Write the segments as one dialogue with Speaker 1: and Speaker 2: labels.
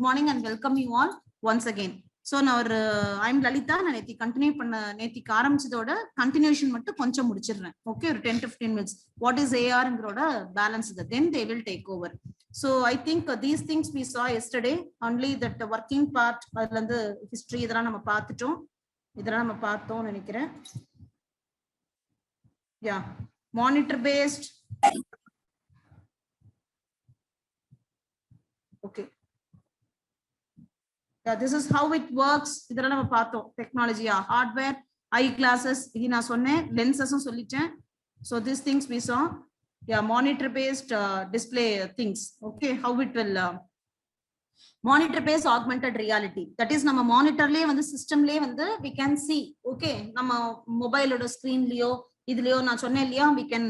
Speaker 1: morning and welcome you all once again. So now I'm Lalita. நான் நேத்தி continue பண்ண நேத்திக்கு ஆரம்பிச்சதோட கண்டினியூஷன் மட்டும் கொஞ்சம் முடிச்சிடுறேன். ஓகே, ஒரு 10-15 minutes. What is ARங்கறோட பேலன்ஸ் இது. Then they will take over. So I think these things we saw yesterday, only that working part அதுல இருந்து history இதெல்லாம் நம்ம பார்த்துட்டோம். இதெல்லாம் நம்ம பார்த்தோம்னு நினைக்கிறேன். Yeah, monitor based. Okay. Yeah, this is how it works. இதெல்லாம் நம்ம பார்த்தோம். Technology, hardware, eyeglasses, இது நான் சொன்னேன், lenses சொல்லிட்டேன். So these things we saw. Yeah, monitor based display things. Okay, how it will monitor based augmented reality. That is நம்ம மானிட்டர்லயே வந்து சிஸ்டம்லயே வந்து we can see. Okay, நம்ம மொபைலோட ஸ்கிரீன்லயோ இதுலயோ நான் சொன்னேன் இல்லையா, we can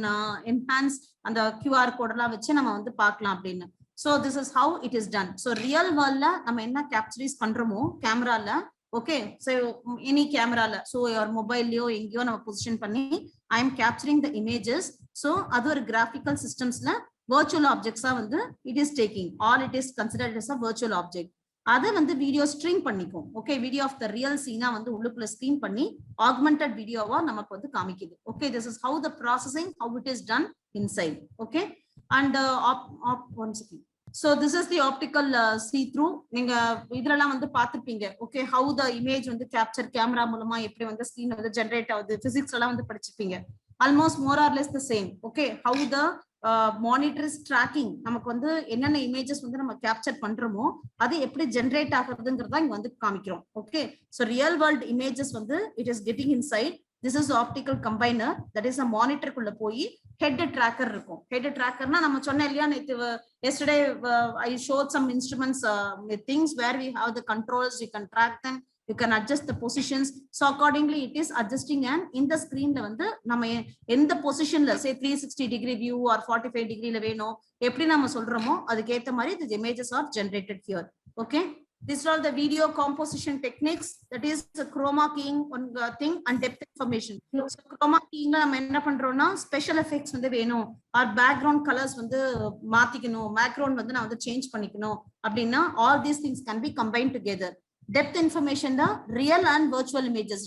Speaker 1: enhance அந்த QR கோடெல்லாம் வச்சு நம்ம வந்து பார்க்கலாம் அப்படின்னு. So this is how it is done. So real world la நம்ம என்ன captures பண்றோமோ கேமரால, okay, so any camera la, so your mobile லயோ எங்கயோ நம்ம பொசிஷன் பண்ணி I am capturing the images. So அது ஒரு graphical systems la virtual objects வந்து it is taking, all it is considered as a virtual object. அதை வந்து video stream பண்ணிக்கும். Okay, video of the real சீனா வந்து உள்ளுக்குள்ள ஸ்ட்ரீம் பண்ணி ஆக்மெண்டட் வீடியோவா நமக்கு வந்து காமிக்குது. Okay, this is how the processing, how it is done inside. Okay, and one second. So this is the optical see through. நீங்க இதெல்லாம் வந்து பார்த்திருப்பீங்க. ஓகே, how the image வந்து capture கேமரா மூலமா எப்படி வந்து ஸ்கிரீன் வந்து ஜெனரேட் ஆகுது, பிசிக்ஸ் எல்லாம் வந்து படிச்சிருப்பீங்க. almost more or less the same. Okay, how the monitor is tracking, நமக்கு வந்து என்னென்ன இமேஜஸ் வந்து நம்ம கேப்சர் பண்றோமோ அது எப்படி ஜெனரேட் ஆகுதுங்கிறத இங்க வந்து காமிக்கிறோம். Okay, so real world images வந்து it is getting inside. This is optical combiner, that is a monitor குள்ள போய் head tracker இருக்கும். head tracker na நம்ம சொன்ன இல்லையா, yesterday I showed some instruments with things where we have the controls, you can track them, you can adjust the positions. So accordingly it is adjusting, and in the screen la வந்து நம்ம எந்த பொசிஷன்ல say 360 degree view or 45 degree ல வேணும் எப்படி நம்ம சொல்றோமோ அதுக்கு ஏத்த மாதிரி the images are generated here. Okay, these are all the video composition techniques. That is the chroma keying one thing and depth information. So chroma keying la நம்ம என்ன பண்றோம்னா special effects வந்து வேணும், or background colors வந்து மாத்திக்கணும், background வந்து நான் வந்து change பண்ணிக்கணும் அப்படினா all these things can be combined together. Depth information the real and virtual images.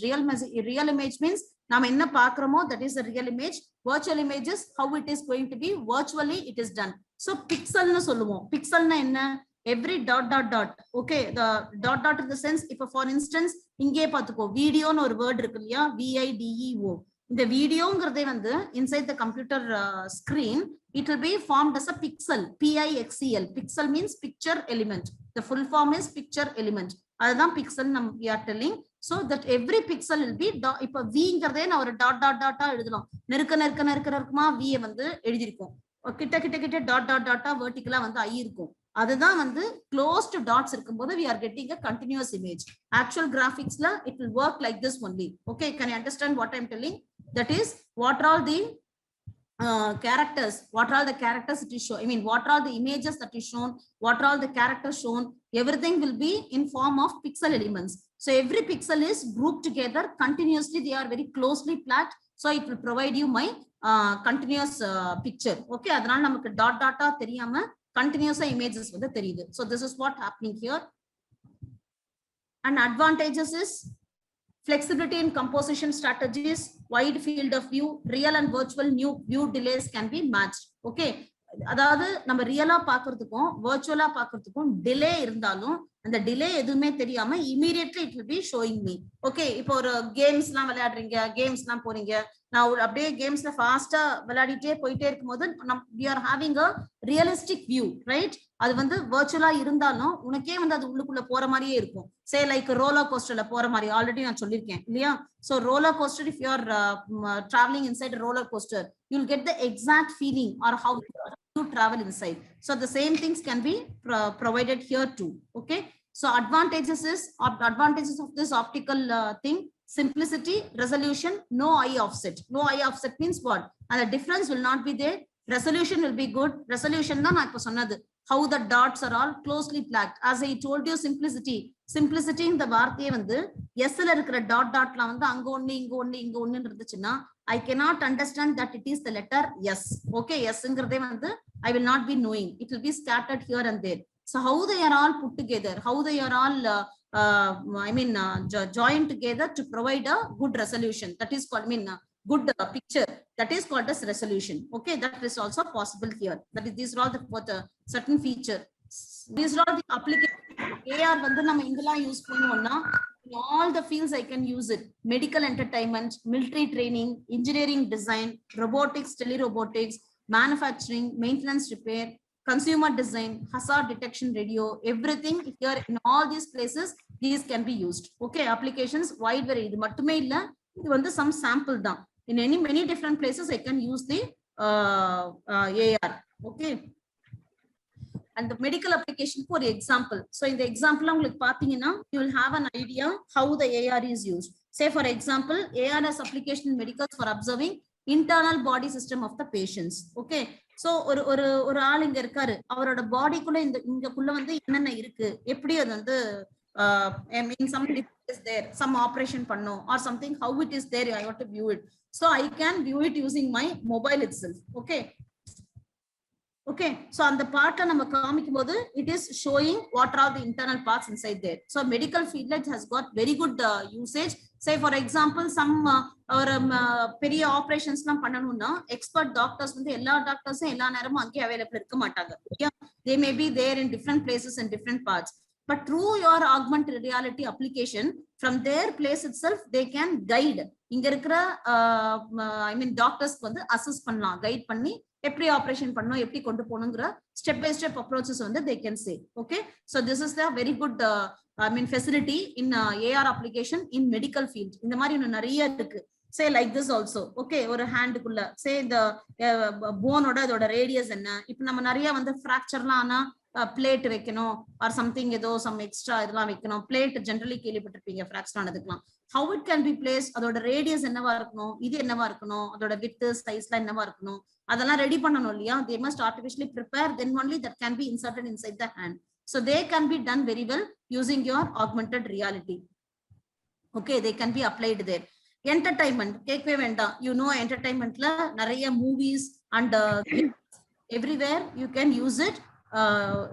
Speaker 1: Real image means நாம என்ன பார்க்கறோமோ that is the real image. Virtual images, how it is going to be virtually it is done. So pixel னு சொல்லுவோம். pixel னா என்ன, every dot dot dot. Okay, the dot dot in the sense, if for instance இங்கே பாத்துக்கோ video னு ஒரு word இருக்கு இல்லையா, video. இந்த வீடியோங்கிறதே வந்து inside the computer screen it will be formed as a pixel. Pixel. Pixel means picture element. The full form is picture element. அதுதான் pixel நம்ம we are telling. So that every pixel will be இப்ப vங்கிறதே நான் ஒரு dot dot dot எழுதலாம். நெருக்கமா v வந்து எழுதிருக்கோம். கிட்ட dot dot tata வெர்டிகலா வந்து ஐ இருக்கும். அதுதான் வந்து closed dots இருக்கும்போது we are getting a continuous image. Actual graphics la it will work like this only. Okay, can you understand what I am telling? That is, what are all the characters, what are all the characters it is shown, I mean what are all the images that is shown, what are all the characters shown, everything will be in form of pixel elements. So every pixel is grouped together continuously, they are very closely packed, so it will provide you my continuous picture. Okay, அதனால நமக்கு dot tata தெரியாம continuous images வந்து தெரியுது. So this is what happening here. And advantages is flexibility in composition strategies, wide field of view, real and virtual new view delays can be matched. Okay, அதாவது நம்ம ரியலா பாக்குறதுக்கும் virtual-ஆ பாக்குறதுக்கும் delay இருந்தாலும் அந்த delay எதுவுமே தெரியாம immediately it will be showing me. Okay, இப்போ ஒரு கேம்ஸ்லாம் விளையாடுறீங்க, கேம்ஸ்லாம் போறீங்க, நான் அப்படியே கேம்ஸ்ல ஃபாஸ்டா விளையாடிட்டே போயிட்டே இருக்கும்போது we are having a realistic view, right? அது வந்து virtual-ஆ இருந்தாலும் உனக்கே வந்து அது உள்ளுக்குள்ள போற மாதிரியே இருக்கும். say like roller coaster-ல போற மாதிரி ஆல்ரெடி நான் சொல்லிருக்கேன் இல்லையா. so roller coaster, if you are traveling inside a roller coaster, you will get the exact feeling or how you travel inside. So the same things can be provided here too. Okay, so advantages of this optical thing: simplicity, resolution, no eye offset. No eye offset means what? And the difference will not be there. Resolution will be good. Resolution தான் நான் இப்ப சொன்னது, how the dots are all closely packed. As I told you, simplicity இந்த வார்த்தையே வந்து s ல இருக்கிற dot டாட்ல வந்து அங்க ஒண்ணு இங்க ஒண்ணு இங்க ஒண்ணு இருந்துச்சுன்னா I cannot understand that it is the letter S. Okay, S ங்கிறதே வந்து I will not be knowing. It will be scattered here and there. So how they are all put together, how they are all joined together to provide a good resolution, that is called good picture, that is called as resolution. Okay, that is also possible here. That is, these are all the certain feature. These are all the application. AR வந்து நம்ம எங்கெல்லாம் use பண்ணுவோம்னா, in all the fields I can use it. Medical entertainment, military training, engineering design, robotics, telerobotics, manufacturing, maintenance repair, consumer design, hazard detection radio, everything here in all these places, these can be used. Okay, applications wide variety. இது மட்டுமே இல்ல, இது வந்து some sample தான். In many different places I can use the AR. Okay. And the medical application, for example, so in the example you will have an idea how the AR is used. Say for example, AR has application in medicals for observing internal body system of the patients. Okay, so ஒரு ஆள் இங்க இருக்காரு, அவரோட பாடிக்குள்ள இங்கக்குள்ள வந்து என்னென்ன இருக்கு, எப்படி அது வந்து I mean somebody is there, some operation பண்ணோம் or something, how it is there, I want to view it. So I can view it using my mobile itself. Okay. Okay, so on the part நம்ம காமிக்கும் போது it is showing what are the internal parts inside there. So medical field has got very good usage. Say for example, some பெரிய ஆபரேஷன்ஸ்லாம் பண்ணனும்னா expert doctors வந்து எல்லா டாக்டர்ஸும் எல்லா நேரமும் அங்கே அவைலபிள் இருக்க மாட்டாங்க. They may be there in different places and different parts. But through your augmented reality application, from their place itself, they can guide. இங்க இருக்கிற டாக்டர்ஸ்க்கு வந்து அசஸ் பண்ணலாம், கைட் பண்ணி எப்படி ஆபரேஷன் பண்ணனும், எப்படி கொண்டு போகணும்ங்கற ஸ்டெப் பை ஸ்டெப் அப்ரோச்சஸ் வந்து they can say. Okay, so this is the very good facility in AR application in medical field. இந்த மாதிரி இன்னும் நிறைய இருக்கு. Say like this also. Okay, ஒரு ஹேண்டுக்குள்ள say இந்த போனோட அதோட ரேடியஸ் என்ன, இப்போ நம்ம நிறைய வந்து ஃபிராக்சர்லாம் ஆனா பிளேட் வைக்கணும் or something, ஏதோ some extra இதெல்லாம் வைக்கணும். பிளேட் ஜெனரலி கேள்விப்பட்டிருப்பீங்க ஃபிராக்சர் ஆனதுக்குலாம். How it can be placed, அதோட ரேடியஸ் என்னவா இருக்கணும், இது என்னவா இருக்கணும், அதோட width sizeலாம் என்னவா இருக்கணும், அதெல்லாம் ரெடி பண்ணனும் இல்லையா. They must artificially prepare, then only that can be inserted inside the hand. So they can be done very well using your augmented reality. Okay, they can be applied there. Entertainment கேட்கவே வேண்டாம். You know entertainmentல நிறைய movies and everywhere you can use it.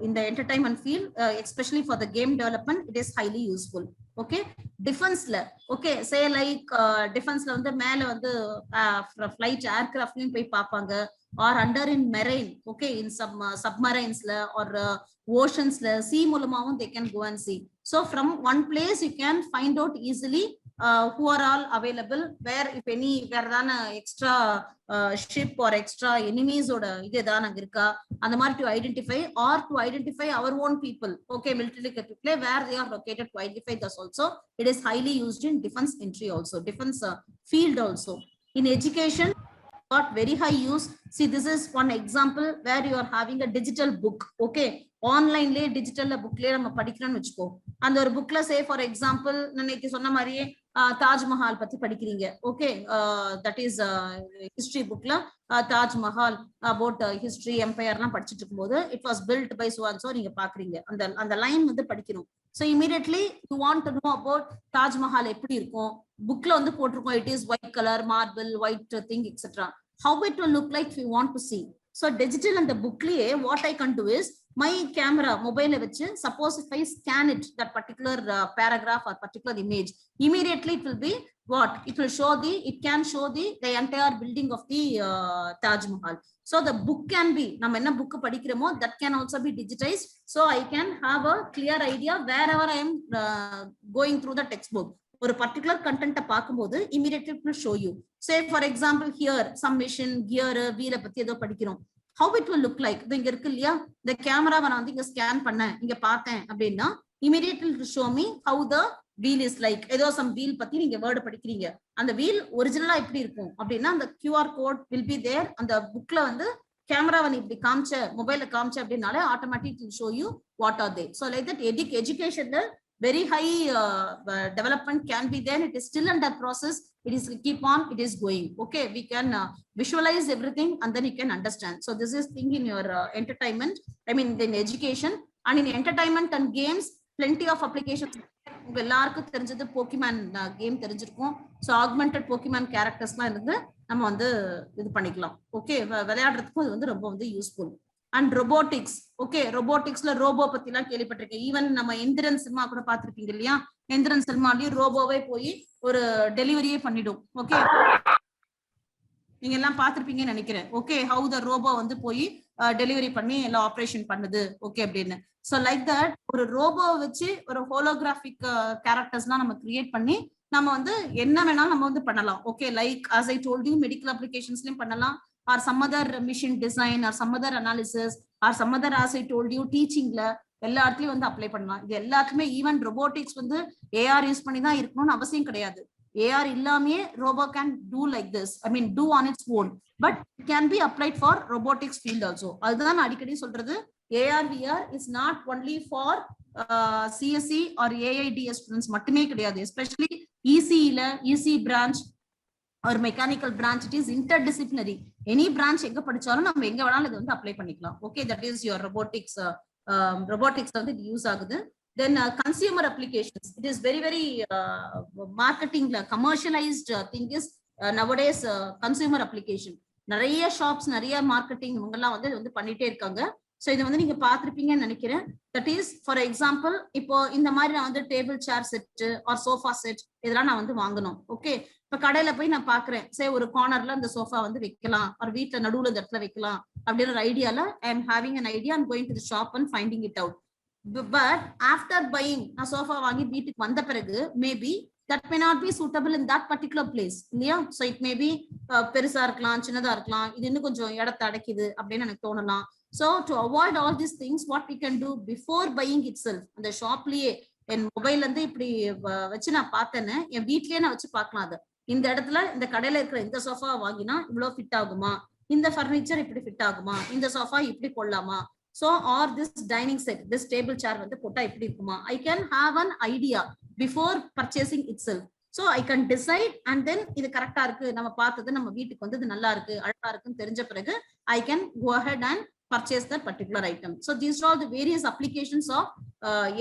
Speaker 1: In the entertainment field, especially for the game development, it is highly useful. Okay, defense la, okay, say like defense la வந்து மேல வந்து flight aircraft லையும் போய் பாப்பாங்க, or under in marine, okay, in submarines la or oceans la, sea மூலமாவும் they can go and see. So from one place you can find out easily who are all available, where if any வேற தான extra ship or extra enemies oda இது ஏதான இருக்கா அந்த மாதிரி to identify, or to identify our own people. Okay, military people where they are located, to identify this also. It is highly used in defense entry also, defense field also. In education, got very high use. See, this is one example where you are having a digital book. Okay, online le digital book le நம்ம படிக்கிறோம்னு வெச்சுக்கோ. அந்த ஒரு bookல say for example நேத்து சொன்ன மாதிரியே தாஜ் மஹால் பத்தி படிக்கிறீங்க. Okay, that is history bookல Taj Mahal about history empire-லாம் படிச்சிட்டு இருக்கும்போது it was built by so and so நீங்க பாக்குறீங்க. அந்த லைன் வந்து படிக்கணும். So immediately you want to know about Taj Mahal எப்படி இருக்கும். bookல வந்து போட்டுருக்கோம் it is white color, marble, white thing, etc. How it will look like if you want to see. So digital and the bookliye what I can do is my camera mobile vechu, suppose if I scan it, that particular paragraph or particular image, immediately it will be what it will show it can show the entire building of the Taj Mahal. So the book can be nam enna book padikiramo, that can also be digitized, so I can have a clear idea wherever I am going through the textbook. ஒரு particular content பாக்கும்போது immediately will show you. Say for example here some machine gear wheel பத்தி ஏதோ படிக்கிறோம். How it will look like, இங்க இருக்கு இல்லையா, the camera நான் வந்து இங்க ஸ்கேன் பண்ணேன், இங்க பார்த்தேன் அப்படின்னா immediately will show me how the wheel is like. ஏதோ some wheel பத்தி நீங்க வேர்ட் படிக்கிறீங்க, அந்த wheel ஒரிஜினலா எப்படி இருக்கும் அப்படின்னா அந்த QR code will be there. அந்த bookல வந்து கேமராவை இப்படி காமிச்ச, மொபைல்ல காமிச்ச அப்படின்னாலே automatically will show you what are they. So like that education very high development can be there. It is still under process. It is keep on, it is going. Okay, we can visualize everything and then you can understand. So this is thing in your entertainment, I mean in education, and in entertainment and games plenty of applications. உங்க எல்லாருக்கும் தெரிஞ்சது Pokemon game தெரிஞ்சிருக்கும். So augmented Pokemon charactersலாம் இருந்து நம்ம வந்து இது பண்ணிக்கலாம். Okay, விளையாடுறதுக்கு அது வந்து ரொம்ப வந்து யூஸ்ஃபுல். And robotics. ஓகே, ரொபோட்டிக்ஸ்ல ரோபோ பத்தி எல்லாம் கேள்விப்பட்டிருக்கேன். ஈவன் நம்ம எந்திரன் சினிமா கூட பாத்திருப்பீங்க இல்லையா? எந்திரன் சினிமாலயும் ரோபோவே போய் ஒரு டெலிவரியே பண்ணிடும். ஓகே, நீங்க எல்லாம் பாத்திருப்பீங்கன்னு நினைக்கிறேன். ஓகே, ஹவு த ரோபோ வந்து போய் டெலிவரி பண்ணி எல்லாம் ஆப்ரேஷன் பண்ணுது. ஓகே அப்படின்னு. ஸோ லைக் தட் ஒரு ரோபோ வச்சு ஒரு ஹோலோகிராபிக் கேரக்டர்ஸ்லாம் நம்ம கிரியேட் பண்ணி நம்ம வந்து என்ன வேணாலும் நம்ம வந்து பண்ணலாம். Okay, like as I told you medical அப்ளிகேஷன்ஸ்லயும் பண்ணலாம், or some other mission design, or some other analysis, or some other as I told you டீச்சிங்ல எல்லா இடத்துலயும் வந்து அப்ளை பண்ணலாம். இது எல்லாத்துக்குமே ஈவன் ரொபோட்டிக்ஸ் வந்து ஏஆர் யூஸ் பண்ணி தான் இருக்கணும்னு அவசியம் கிடையாது. ஏஆர் இல்லாமே robo can do like this, I mean do on its own, but it can be applied for robotics field also. அதுதான் நான் அடிக்கடி சொல்றது, AR VR is not only for CSC or AIDS students மட்டுமே கிடையாது. Especially இசிஇல, EC branch ஒரு mechanical branch, it is interdisciplinary. Any branch எங்க படிச்சாலும் நம்ம எங்க வேணாலும் இது வந்து அப்ளை பண்ணிக்கலாம். Okay, that is your robotics. Robotics வந்து இது யூஸ் ஆகுது. Then consumer applications, it is very marketing commercialized thing is nowadays consumer application. நிறைய ஷாப்ஸ், நிறைய மார்க்கெட்டிங் இவங்கெல்லாம் வந்து பண்ணிட்டே இருக்காங்க. ஸோ இது வந்து நீங்க பார்த்திருப்பீங்கன்னு நினைக்கிறேன். தட் இஸ் ஃபார் எக்ஸாம்பிள், இப்போ இந்த மாதிரி நான் வந்து table chair set or sofa set இதெல்லாம் நான் வந்து வாங்கணும். ஓகே, இப்ப கடையில போய் நான் பாக்குறேன், சே ஒரு கார்னர்ல இந்த சோஃபா வந்து வைக்கலாம், ஒரு வீட்டுல நடுவுல இந்த இடத்துல வைக்கலாம் அப்படின்னு ஒரு ஐடியால I am having an idea and going to the shop and finding it out. But after buying, நான் சோஃபா வாங்கி வீட்டுக்கு வந்த பிறகு maybe that may not be suitable in that particular place இல்லையா? so it may be பெருசா இருக்கலாம், சின்னதா இருக்கலாம், இது இன்னும் கொஞ்சம் இடத்தை அடைக்குது அப்படின்னு எனக்கு தோணலாம். so to avoid all these things, what we can do before buying itself, அந்த ஷாப்லயே என் மொபைல்ல இருந்து இப்படி வச்சு நான் பார்த்தேன்னு என் வீட்லயே நான் வச்சு பார்க்கலாம். அது இந்த இடத்துல இந்த கடையில இருக்கிற இந்த சோஃபா வாங்கினா இவ்வளவு ஃபிட் ஆகுமா, இந்த ஃபர்னிச்சர் இப்படி ஃபிட் ஆகுமா, இந்த சோஃபா இப்படி கொள்ளலாமா, so or this dining set, this table chair வந்து போட்டா எப்படி இருக்குமா, I can have an idea before purchasing itself. so I can decide and then இது கரெக்டா இருக்கு, நம்ம பார்த்தது நம்ம வீட்டுக்கு வந்து இது நல்லா இருக்கு, அழகா இருக்குன்னு தெரிஞ்ச பிறகு I can go ahead and purchase that particular item. so these are all the various applications of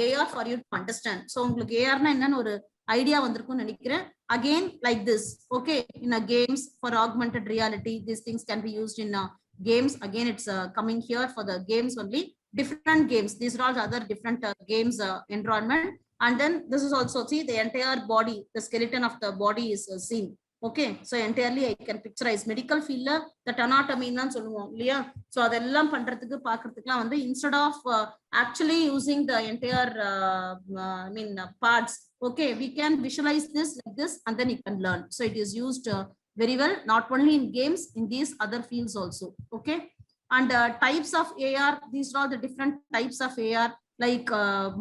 Speaker 1: AR for you to understand. so உங்களுக்கு AR னா என்னன்னு ஒரு ஐடியா வந்திருக்கும்னு நினைக்கிறேன். again like this, okay, in a games for augmented reality, these things can be used in games. again it's coming here for the games only, different games, these are all the other different games environment. and then this is also, see, the entire body, the skeleton of the body is seen. okay, so entirely I can picturize. medical field la that anatomy nu solluvom illaya, so adellам pandradhukku paakradhukku வந்து instead of actually using the entire parts, okay, we can visualize this like this and then you can learn. so it is used very well, not only in games, in these other fields also. okay, and types of AR, these are the different types of AR, like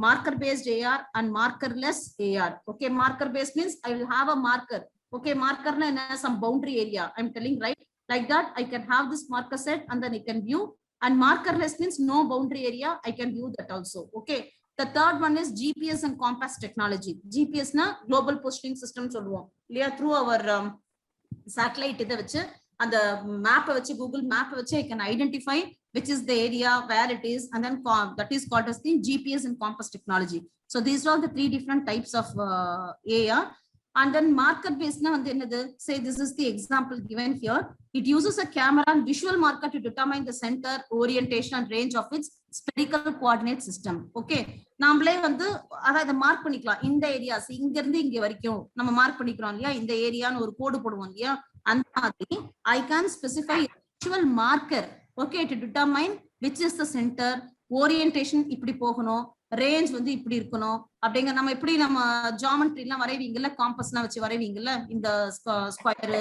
Speaker 1: marker based AR and markerless AR. okay, marker based means I will have a marker. okay, marker na some boundary area I'm telling, right? like that I can have this marker set and then I can view. and markerless means no boundary area, I can view that also. okay, the third one is GPS and compass technology. GPS na global positioning system solluvom illaya, through our satellite இத வச்சு அந்த மேப்பை வச்சு, Google மேப்பை வச்சு I can identify which is the area where it is, and then that is called as the GPS and compass technology. so these are the three different types of AR. and then marker based na வந்து என்னது, say this is the example given here. it uses a camera and visual marker to determine the center, orientation and range of its spherical coordinate system. okay, நாமளே வந்து அத mark பண்ணிக்கலாம். இந்த areas இங்க இருந்து இங்க வரைக்கும் நம்ம மார்க் பண்ணிக்கிறோம் இல்லையா, இந்த ஏரியான்னு ஒரு கோடு போடுவோம் இல்லையா, அந்த மாதிரி I can specify visual marker, okay, to determine which is the center, orientation இப்படி போகணும், ரேஞ்ச் வந்து இப்படி இருக்கணும் அப்படிங்க. நம்ம எப்படி நம்ம ஜியோமெட்ரி எல்லாம் வரைவீங்கல்ல, காம்பஸ்லாம் வச்சு வரைவீங்கல்ல, இந்த square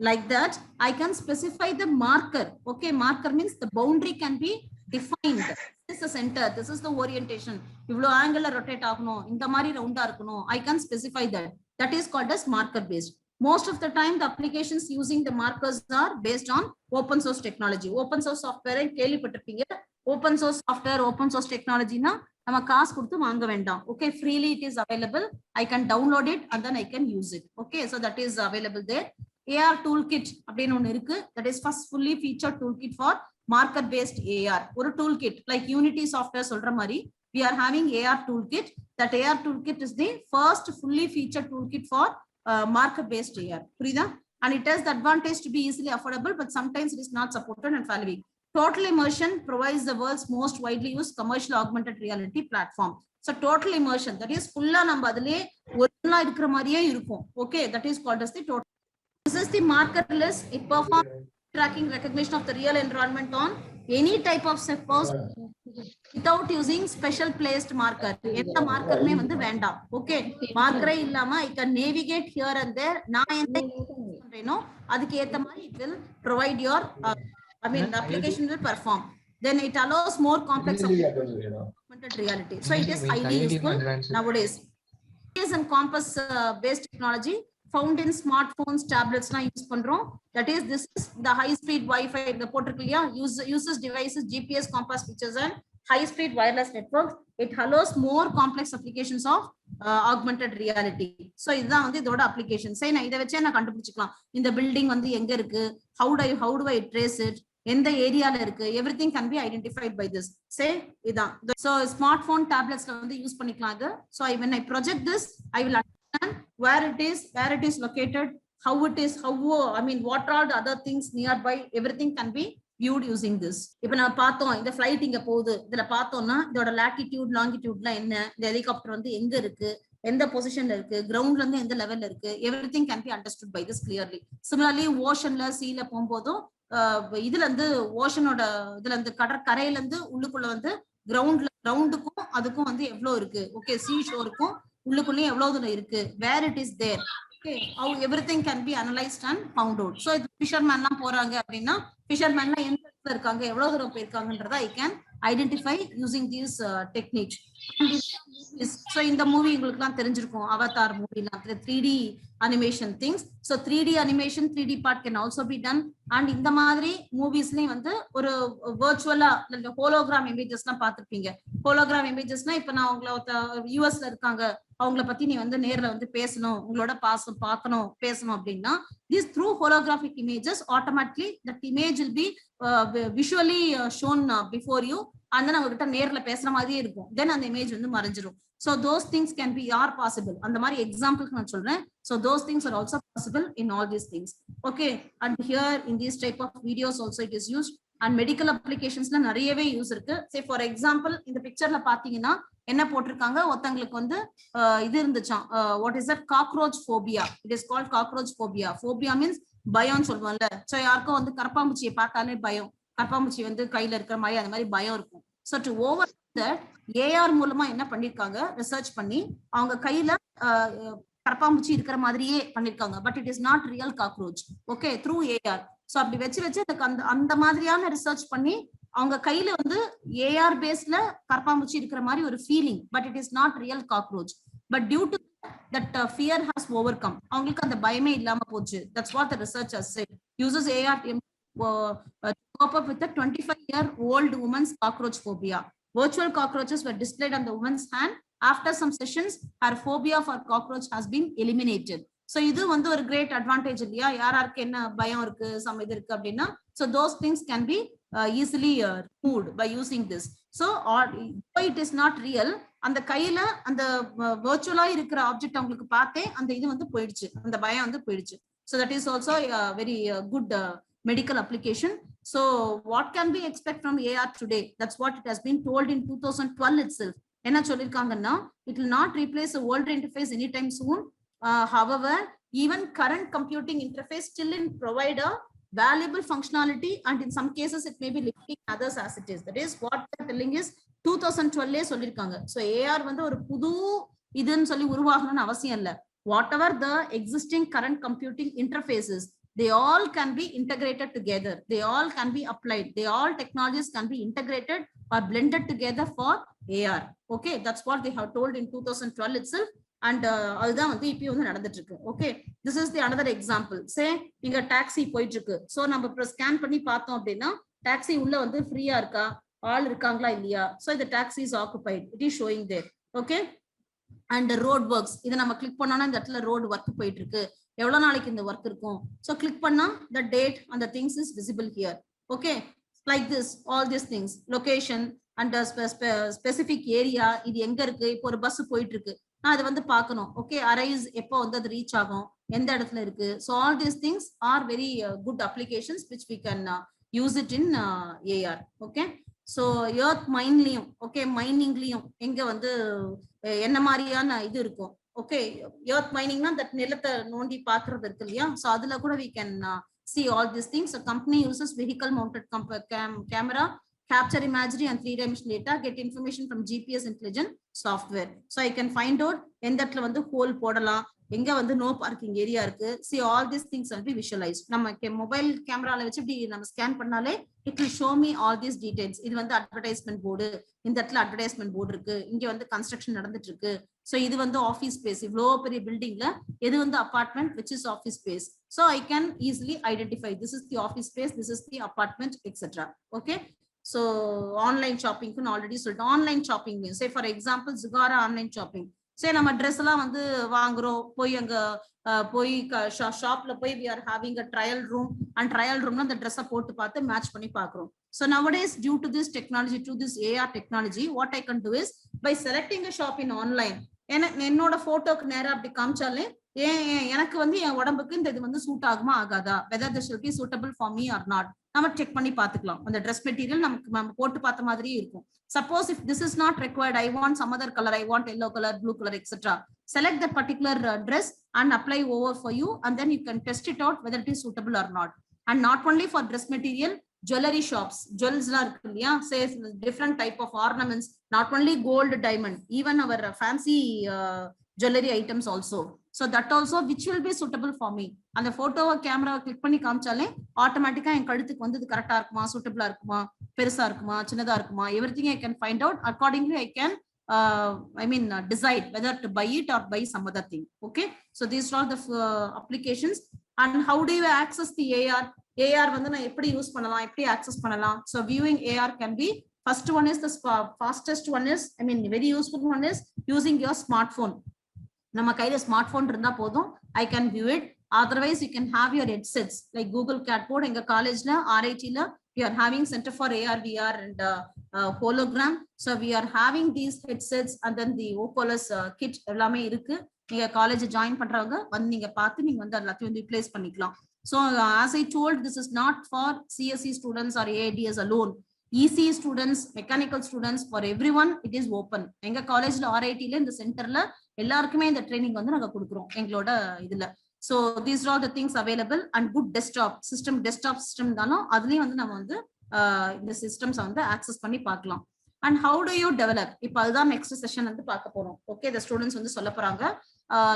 Speaker 1: like that I can specify the marker. okay, marker means the boundary can be defined. this is the center, this is the orientation, இவ்ளோ ஆங்கிள்ல ரொட்டேட் ஆகணும், இந்த மாதிரி ரவுண்டா இருக்கணும், I can specify that. that is called as marker based. most of the time the applications using the markers are based on open source technology. open source software கேள்விப்பட்டிருப்பீங்க. open source software, open source technology na நம்ம காசு கொடுத்து வாங்க வேண்டாம். okay, freely it is available, I can download it and then I can use it. okay, so that is available there. AR toolkit அப்படின்னு ஒன்னு இருக்கு, that is first fully featured toolkit for marker based AR. ஒரு toolkit like Unity software சொல்ற மாதிரி we are having AR toolkit. that AR toolkit is the first fully featured toolkit for marker based AR. புரியுதா? and it has the advantage to be easily affordable, but sometimes it is not supported and valuable. Total immersion provides the world's most widely used commercial augmented reality platform. So total immersion, that is full நம்ம அதிலே ஒரிஜினலா இருக்கிற மாதிரியே இருக்கும். Okay, that is called as the total. This is the markerless. It performs tracking recognition of the real environment on any type of suppose without using special placed marker. எந்த மார்க்கருமே வந்து வேண்டாம். Okay, மார்க்கரே இல்லாம I can navigate here and there. நான் என்ன பண்றேனோ அதுக்கு ஏத்த மாதிரி it will provide your I mean the application will perform. Then it allows more complex augmented reality. So it is highly useful nowadays. It is a compass based technology found in smartphones, tablets na use பண்றோம். That is, this is the high speed Wi-Fi the போட்டிருக்கலையா, uses devices GPS compass features and high speed wireless networks. It allows more complex applications of augmented reality. So இதுதான் வந்து இதோட application. சரி, நான் இதை வச்சே நான் கண்டுபிடிச்சிக்கலாம் இந்த பில்டிங் வந்து எங்க இருக்கு, how do I trace it, எந்த ஏரியால இருக்கு, everything can be identified by this. Say இதான். So smartphone tabletsல வந்து யூஸ் பண்ணிக்கலாம் இது. So when I project this, I will understand where it is located, how it is, I mean what are the other things nearby, everything can be viewed using this. இப்போ நான் பார்த்தோம் இந்த flight இங்க போகுது, இதுல பார்த்தோம்னா இதோட latitude longitudeலாம் என்ன, இந்த ஹெலிகாப்டர் வந்து எங்க இருக்கு, எந்த பொசிஷன்ல இருக்கு, கிரவுண்ட்ல இருந்து எந்த லெவல்ல இருக்கு, everything can be understood by this clearly. Similarly ஓஷன்ல சீல போகும்போதும் இதுல இருந்து ஓஷனோட இதுல இருந்து கடற்கரையில இருந்து உள்ளுக்குள்ள வந்து கிரவுண்டுக்கும் அதுக்கும் வந்து எவ்வளவு இருக்கு, ஓகே, சீ ஷோருக்கும் உள்ளுக்குள்ளேயும் எவ்வளவு தூரம் இருக்கு, where it is there, okay, how everything can be analyzed and found out. So fisherman எல்லாம் போறாங்க அப்படின்னா fisherman எந்த இடத்துல இருக்காங்க, எவ்வளவு தூரம் போயிருக்காங்கன்றத I can identify using these techniques. So in the movie உங்களுக்கு எல்லாம் தெரிஞ்சிருக்கும், Avatar மூவிலாம் 3D animation things. So 3D animation 3D part can also be done. And இந்த மாதிரி மூவிஸ்லயும் வந்து ஒரு virtual-ஆ ஹோலோகிராம் இமேஜஸ்லாம் பார்த்திருப்பீங்க. ஹோலோகிராம் இமேஜஸ்னா இப்ப நான் உங்களை யூஎஸ்ல இருக்காங்க, அவங்கள பத்தி நீ வந்து நேர்ல வந்து பேசணும், உங்களோட பார்க்கணும் பேசணும் அப்படின்னா these through holographic images automatically that image will be visually shown before you, and then அவங்ககிட்ட நேர்ல பேசுற மாதிரியே இருக்கும், then அந்த இமேஜ் வந்து மறைஞ்சிரும். So those things can be are possible. அந்த மாதிரி எக்ஸாம்பிளுக்கு நான் சொல்றேன். So those things are also possible in all these things. Okay, and here in these type of videos also it is used, and medical applicationsல நிறையவே use இருக்கு. Say for example இந்த பிக்சர்ல பாத்தீங்கன்னா என்ன போட்டிருக்காங்க, ஒருத்தங்களுக்கு வந்து இது இருந்துச்சாம், what is that, cockroach phobia. It is called cockroach phobia. Phobia means பயம் சொல்லுவோம்ல. So யாருக்கும் வந்து கரப்பாம்பூச்சியை பார்த்தாலே பயம், கரப்பாம்பூச்சி வந்து கையில இருக்கிற மாதிரி அந்த மாதிரி பயம் இருக்கும். So to over that AR மூலமா என்ன பண்ணிருக்காங்க, ரிசர்ச் பண்ணி அவங்க கையில கரப்பாம்பூச்சி இருக்கிற மாதிரியே பண்ணிருக்காங்க, but it is not real cockroach. Okay, through AR. So அப்படி வச்சு அந்த மாதிரியான ரிசர்ச் பண்ணி அவங்க கையில வந்து AR பேஸ்ல கரப்பாம்பூச்சி இருக்கிற மாதிரி ஒரு feeling, but it is not real cockroach. But due to that fear has overcome, அவங்களுக்கு அந்த பயமே இல்லாம போச்சு. That's what the research has said. Uses AR to cope up with a 25-year-old woman's cockroach phobia. Virtual cockroaches were displayed on the woman's hand. After some sessions, her phobia for cockroach has been eliminated. So இது வந்து ஒரு great advantage இல்லையா, யாராருக்கு என்ன பயம் இருக்கு, some இது இருக்கு அப்படின்னா, so those things can be easily removed by using this. So it is not real, அந்த கையில அந்த virtual-ஆ இருக்கிற ஆப்ஜெக்ட் அவங்களுக்கு பார்த்தே அந்த இது வந்து போயிடுச்சு, அந்த பயம் வந்து போயிடுச்சு. So that is also a very good medical application. So what can we expect from AR today? That's what it has been told in 2012 itself. என்ன சொல்லிருக்காங்கன்னா, it will not replace a world interface anytime soon. However, even current computing interface still provide a valuable functionality, and in some cases it may be limiting others as it is. That is what they're telling is 2012 சொல்லிருக்காங்க. So AR வந்து ஒரு புது இதுன்னு சொல்லி உருவாகணும்னு அவசியம் இல்ல. Whatever the existing current computing interfaces, they all can be integrated together. They all can be applied. All technologies can be integrated or blended together for AR. Okay, that's what they have told in 2012 itself. And அதுதான் வந்து இப்போ வந்து நடந்துட்டு இருக்கு. Okay, this is the another example. Say நீங்க taxi போயிட்டு இருக்கு. So நம்ம ஸ்கேன் பண்ணி பார்த்தோம் அப்படின்னா டாக்ஸி உள்ள வந்து ஃப்ரீயா இருக்கா, ஆள் இருக்காங்களா இல்லையா. So the taxi is occupied. It is showing there. Okay, and the road works. இதை நம்ம கிளிக் பண்ணோம்னா இந்த இடத்துல ரோடு ஒர்க் போயிட்டு இருக்கு, எவ்வளவு நாளைக்கு இந்த ஒர்க் இருக்கும். So click பண்ணா the date and the things is visible here. Okay, like this, all these things, location and the specific area, இது எங்க இருக்கு, இப்போ ஒரு பஸ் போயிட்டு இருக்கு, அது வந்து பார்க்கணும். ஓகே, அரைஸ் எப்போ வந்து அது ரீச் ஆகும், எந்த இடத்துல இருக்கு. So all these things are very good applications which we can use it in AR. Okay, so earth மைன்லயும் ஓகே மைனிங்லயும் எங்க வந்து என்ன மாதிரியான இது இருக்கும். ஓகே, எர்த் மைனிங்னா தட் நிலத்தை நோண்டி பாக்குறது இருக்கு இல்லையா. ஸோ அதுல கூட we can see all these things. So company uses vehicle mounted camera, capture imagery and 3-dimensional data, get information from GPS intelligent software. So I can find out எந்த இடத்துல வந்து ஹோல் போடலாம், எங்க வந்து நோ பார்க்கிங் ஏரியா இருக்கு. see all these things will be visualized. நம்ம mobile கேமரால வச்சு இப்படி நம்ம ஸ்கேன் பண்ணாலே it will show me all these details. இது வந்து அட்வர்டைஸ்மெண்ட் போர்டு, இந்த இடத்துல அட்வர்டைஸ்மெண்ட் போர்டு இருக்கு, இங்க வந்து கன்ஸ்ட்ரக்ஷன் நடந்துட்டு இருக்கு. ஸோ இது வந்து ஆஃபீஸ் ஸ்பேஸ், இவ்வளோ பெரிய பில்டிங்ல எது வந்து apartment which is office space. So I can easily identify this is the office space, this is the apartment, etc. Okay, so online shopping can already sold. Online shopping means, say for example Zugara online shopping. Say நம்ம dress எல்லாம் வந்து வாங்குறோம், போய் அங்க போய் ஷாப்ல போய் we are having a trial room, and trial roomல அந்த ட்ரெஸ்ஸை போட்டு பார்த்து மேட்ச் பண்ணி பார்க்குறோம். So nowadays due to this technology, to this AR technology, what I can do is by selecting a shop in online, என்னோட போட்டோக்கு நேரா அப்படி காமிச்சாலே எனக்கு வந்து என் உடம்புக்கு இந்த இது வந்து சூட் ஆகுமா ஆகாதா, whether this will be suitable for me or not, நம்ம செக் பண்ணி பார்த்துக்கலாம். அந்த ட்ரெஸ் மெட்டீரியல் நமக்கு நம்ம போட்டு பார்த்த மாதிரியே இருக்கும். Suppose if this is not required, I want some other color, I want yellow color, blue color, etc. Select that particular dress and apply over for you, and then you can test it out whether it is suitable or not. And not only for dress material, jewelry shops, jewels la irukku illaya, say different type of ornaments, not only gold, diamond, even our fancy jewelry items also. So that also which will be suitable for me. அந்த போட்டோவை கேமராவை click பண்ணி காமிச்சாலே ஆட்டோமேட்டிக்கா என் கழுத்துக்கு வந்து இது கரெக்டா இருக்குமா, சூட்டபிளா இருக்குமா, பெருசா இருக்குமா, சின்னதா இருக்குமா, everything I can find out. Accordingly I can decide whether to buy it or buy some other thing. Okay, so these are all the applications. And how do you access the AR? AR வந்து நான் எப்படி use பண்ணலாம், எப்படி access பண்ணலாம்? So viewing AR can be, first one is the fastest one is, very useful one is using your smartphone. நம்ம கையில smart phone இருந்தா போதும், I can view it. Otherwise you can have your headsets like Google Catboard. எங்க காலேஜ்ல RIT-ல we are having Center for AR VR and hologram. So we are having these headsets and then the Oculus kit எல்லாமே இருக்கு. நீங்க college join பண்றவங்க வந்து நீங்க பார்த்து நீங்க வந்து எல்லாத்தையும் வந்து யூட்டிலைஸ் பண்ணிக்கலாம். So as I told, this is not for CSE students or AIDS alone. EC students, mechanical students, for everyone it is open. எங்க காலேஜ்ல RIT-ல இந்த சென்டர்ல எல்லாருக்குமே இந்த ட்ரைனிங் வந்து நாங்க கொடுக்குறோம் எங்களோட இதுல. So these are all the things available, and good desktop system தானோ அதுலயும் வந்து நம்ம வந்து இந்த சிஸ்டம்ஸ் வந்து ஆக்சஸ் பண்ணி பார்க்கலாம். And how do you develop? இப்போ அதுதான் நெக்ஸ்ட் செஷன் வந்து பார்க்க போறோம். ஓகே, the students வந்து சொல்ல போறாங்க.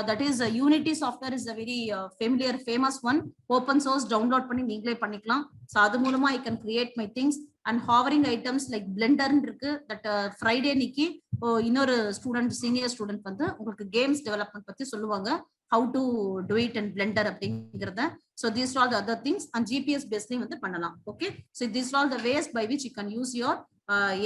Speaker 1: That is Unity software is a very familiar famous one. Open source, download பண்ணி நீங்களே பண்ணிக்கலாம். So அது மூலமா I can create my things. And hovering items like Blender இருக்கு. That Friday நிக்கி இன்னொரு ஸ்டூடெண்ட், சீனியர் ஸ்டூடெண்ட் வந்து உங்களுக்கு கேம்ஸ் டெவலப்மெண்ட் பத்தி சொல்லுவாங்க, how to do it in Blender அப்படிங்கறத. So these are all the other things, and GPS based வந்து பண்ணலாம். Okay, so these are all the ways by which you can use your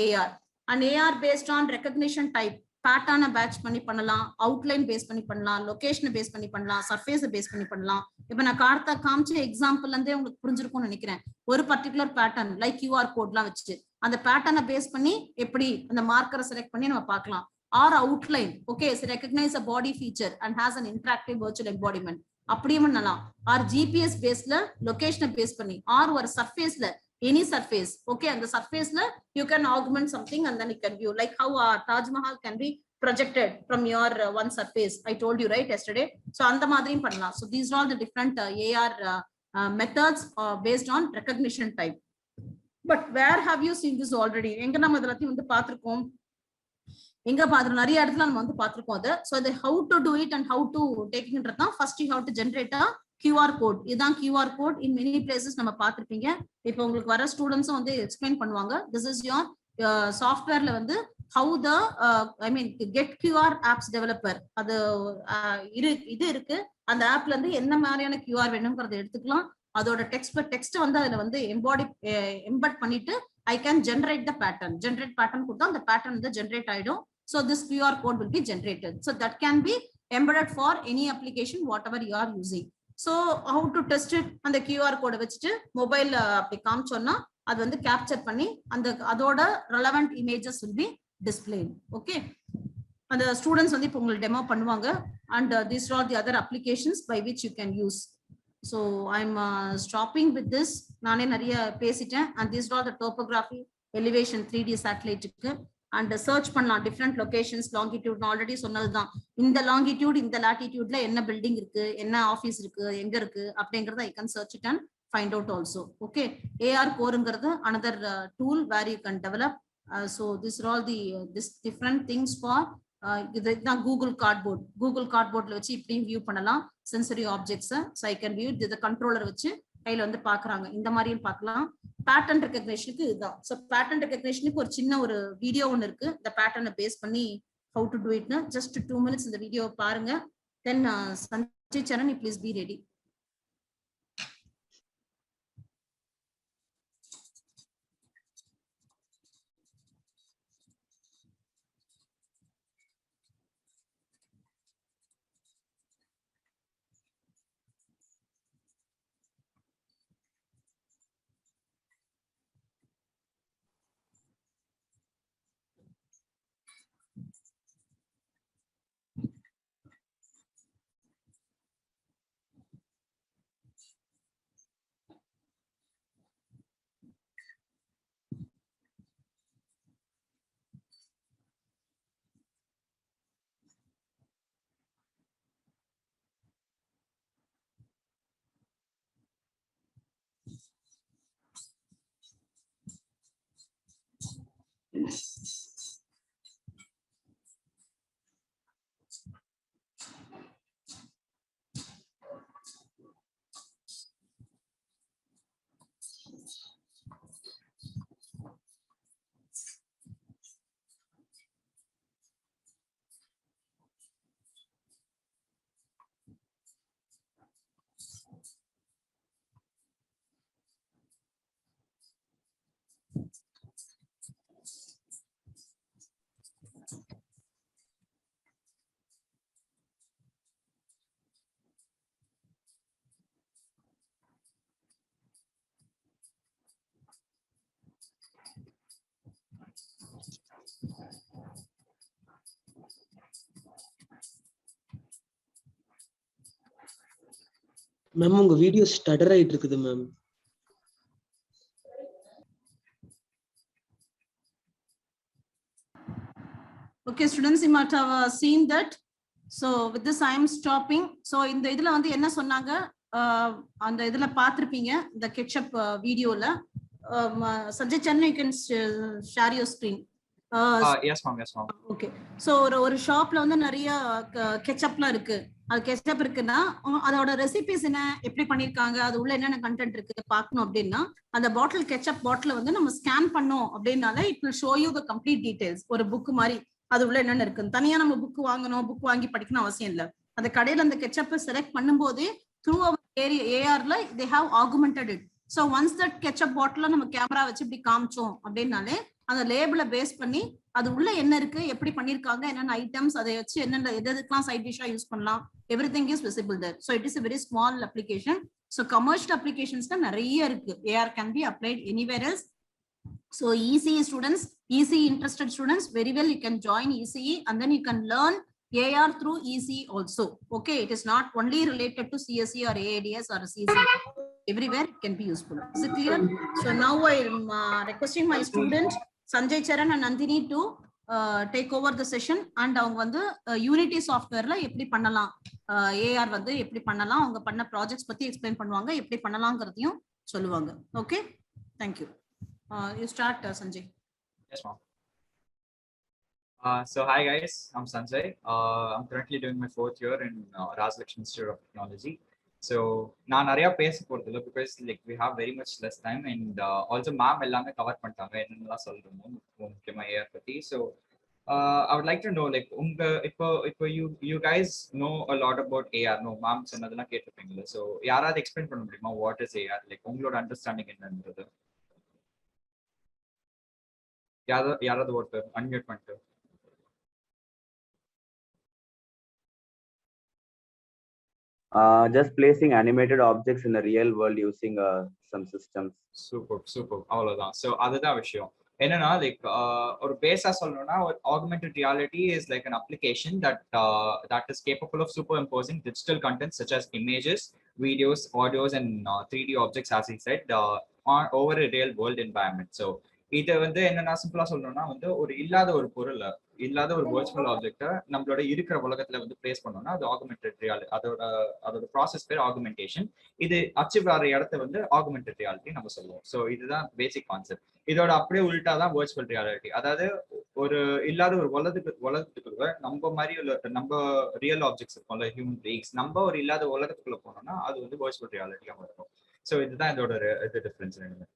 Speaker 1: AR. And AR based on recognition type, பேட்டர்னை batch பண்ணி பண்ணலாம், outline base பண்ணி பண்ணலாம், லொகேஷனை base பண்ணி பண்ணலாம், சர்ஃபேஸை base பண்ணி பண்ணலாம். இப்ப நான் காமிச்ச எக்ஸாம்பிள் இருந்தே உங்களுக்கு புரிஞ்சிருக்கும்னு நினைக்கிறேன். ஒரு பர்டிகுலர் பேட்டர்ன் லைக் QR கோட்லாம் வச்சு அந்த பேட்டர்னை பேஸ் பண்ணி எப்படி அந்த மார்க்கரை செலக்ட் பண்ணி நம்ம பார்க்கலாம். Or outline, okay, recognize a body feature and has an interactive virtual embodiment, அப்படியும் பண்ணலாம். ஆர் GPS பேஸ்ல லொகேஷனை பேஸ் பண்ணி, ஆர் ஒரு சர்ஃபேஸ்ல any surface, okay, and the surface la you can augment something and then you can view, like how Taj Mahal can be projected from your one surface, I told you right yesterday. So andha madriyum pannalam. So these are all the different AR methods based on recognition type. But where have you seen this already? enga nam idalathiyum vandu paathirukom, enga paadru nariya edathila nam vandu paathirukom adu. So the how to do it and how to take it endradha, first you have to generate a QR code. இதான் QR code. in many places நம்ம பார்த்திருப்பீங்க. இப்போ உங்களுக்கு வர ஸ்டூடெண்ட்ஸும் வந்து explain பண்ணுவாங்க. this is your சாஃப்ட்வேர்ல வந்து how the get QR apps developer, அது இது இருக்கு. அந்த ஆப்ல இருந்து என்ன மாதிரியான QR வேணும்ங்கறத எடுத்துக்கலாம். அதோட டெக்ஸ்ட் வந்து அதுல வந்து எம்பெட் பண்ணிட்டு I can generate the pattern. generate pattern கொடுத்தா அந்த pattern வந்து ஜெனரேட் ஆயிடும். So this QR code will be generated. So that can be embedded for any application whatever you are using. So how to test it? அந்த QR code வச்சுட்டு mobile அப்படி காமிச்சோம்னா அது வந்து capture பண்ணி அந்த அதோட relevant images will be displayed. Okay, அந்த students வந்து இப்போ உங்களுக்கு டெமோ பண்ணுவாங்க. And these are all the other applications by which you can use. So I'm stopping with this. நானே நிறைய பேசிட்டேன். And these are all the topography elevation 3D satellite-க்கு and search பண்ணலாம் different locations longitude already சொன்னதுதான். இந்த longitude இந்த latitude-ல என்ன building இருக்கு, என்ன ஆபீஸ் இருக்கு, எங்க இருக்கு அப்படிங்கறத I can search it and find out also. Okay, AR core-ங்கிறது another tool where you can develop. So these are all the this different things for இதுதான் கூகுள் கார்ட்போர்ட்ல வச்சு இப்படியும் வியூ பண்ணலாம் sensory objects. So I can view இது controller வச்சு கையில வந்து பாக்குறாங்க. இந்த மாதிரியும் பார்க்கலாம். பேட்டர்ன் ரெகக்னிஷனுக்கு இதுதான். ஸோ பேட்டர்ன் ரெகக்னிஷனுக்கு ஒரு சின்ன ஒரு வீடியோ ஒன்று இருக்கு. இந்த பேட்டர்னை பேஸ் பண்ணி ஹவு டு டூ இட்னு ஜஸ்ட் 2 minutes இந்த வீடியோ பாருங்க. Then Sanjay Charan please be ready.
Speaker 2: Ma'am உங்க வீடியோ ஸ்டடர் ஆயிட்டு இருக்குது ma'am.
Speaker 1: Okay students, you might have seen that. So with this I am stopping. So இந்த இதுல வந்து என்ன சொன்னாங்க அந்த இதுல பாத்திருப்பீங்க இந்த கெட்சப் வீடியோல. Sanjay Chandran, you can share your screen.
Speaker 3: Yes ma'am, yes ma'am.
Speaker 1: Okay, so ஒரு ஷாப்ல வந்து நிறைய கெட்சப்லாம் இருக்கு. அது கெட்சப் இருக்குன்னா அதோட ரெசிபிஸ் என்ன, எப்படி பண்ணிருக்காங்க, அது உள்ள என்னென்ன கண்டென்ட் இருக்கு பார்க்கணும் அப்படின்னா அந்த பாட்டில் கெட்சப் பாட்டில் வந்து நம்ம ஸ்கேன் பண்ணோம் அப்படின்னால it will show you the complete details. ஒரு புக் மாதிரி அது உள்ள என்னென்ன இருக்குன்னு தனியா நம்ம புக் வாங்கணும், புக் வாங்கி படிக்கணும் அவசியம் இல்லை. அந்த கடையில அந்த கெட்சப்பை செலக்ட் பண்ணும்போது த்ரூ அவர் ஏஆர்ல they have augmented it. So once that ketchup பாட்டில நம்ம கேமரா வச்சு இப்படி காமிச்சோம் அப்படின்னாலே அந்த லேபிளை பேஸ் பண்ணி அது உள்ள என்ன இருக்கு, எப்படி பண்ணிருக்காங்க, என்னென்ன ஐட்டம்ஸ், அதை வச்சு என்னென்ன எதுக்கெல்லாம் சைட் டிஷ்ஷா யூஸ் பண்ணலாம், everything is visible there. So it is a very small application. So commercial applications தான் நிறைய இருக்கு. AR can be applied anywhere else. So ECE students, ECE interested students, very well you can join ECE and then you can learn AR through ECE also. Okay, it is not only related to CSE or AADS or CSE. Everywhere it can be useful. Is it clear? So now I am requesting my student Sanjay Charan and Nandini to take over the session and அவங்க வந்து unity சாஃப்ட்வேர்ல எப்படி பண்ணலாம், AR வந்து எப்படி பண்ணலாம், அவங்க பண்ண projects பத்தி எக்ஸ்பிளைன் பண்ணுவாங்க, எப்படி பண்ணலாம்ங்கறதையும் சொல்லுவாங்க. Okay, thank you. You start Sanjay.
Speaker 3: Yes ma'am. So hi guys, I'm Sanjay. I'm currently doing my 4th year in Rajlakshmi Institute of Technology. So நான் நிறைய பேச போறது இல்லை because like we have very much less time and also ma'am எல்லாமே cover பண்ணிட்டாங்க என்னென்னலாம் சொல்றோமோ முக்கியமா AR பத்தி. So I would like to know like உங்க இப்போ you guys know a lot about AR. No ma'am சொன்னதெல்லாம் கேட்டிருப்பீங்களா? So யாராவது எக்ஸ்பிளைன் பண்ண முடியுமா what is AR? like உங்களோட அண்டர்ஸ்டாண்டிங் என்னன்றது யாராவது ஒருத்தர் அன்மியூட் பண்ணிட்டு.
Speaker 4: Just placing animated objects in the real world using some systems.
Speaker 3: Super. அவ்வளவுதான். So அதுதான் விஷயம். என்னன்னா லைக் ஒரு பேஸா சொல்லணும்னா ஒரு augmented reality is like an application that is capable of superimposing digital content such as images, videos, audios and 3D objects as he said over a real world environment. So இது வந்து என்னன்னா சிம்பிளா சொல்லணும்னா வந்து ஒரு இல்லாத ஒரு பொருள் இல்லாத ஒரு வர்ச்சுவல் ஆப்ஜெக்ட நம்மளோட இருக்கிற உலகத்துல வந்து பிளேஸ் பண்ணோம்னா அது ஆகுமெண்டட் ரியாலிட்டி. அதோட ப்ராசஸ் பேர் ஆகுமெண்டேஷன். இது அச்சீவ் ஆகிற இடத்த வந்து ஆகுமெண்டட் ரியாலிட்டி நம்ம சொல்லுவோம். ஸோ இதுதான் பேசிக் கான்செப்ட். இதோட அப்படியே உள்டா தான் வர்ச்சுவல் ரியாலிட்டி. அதாவது ஒரு இல்லாத ஒரு உலகத்துக்குள்ள நம்ம மாதிரி உள்ள நம்ம ரியல் ஆப்ஜெக்ட்ஸ் இருக்கும்ல ஹியூமன் பீயிங்ஸ், நம்ம ஒரு இல்லாத உலகத்துக்குள்ள போனோம்னா அது வந்து வர்ச்சுவல் ரியாலிட்டியா இருக்கும். ஸோ இதுதான் இதோட இது டிஃபரன்ஸ் ரெண்டுமே.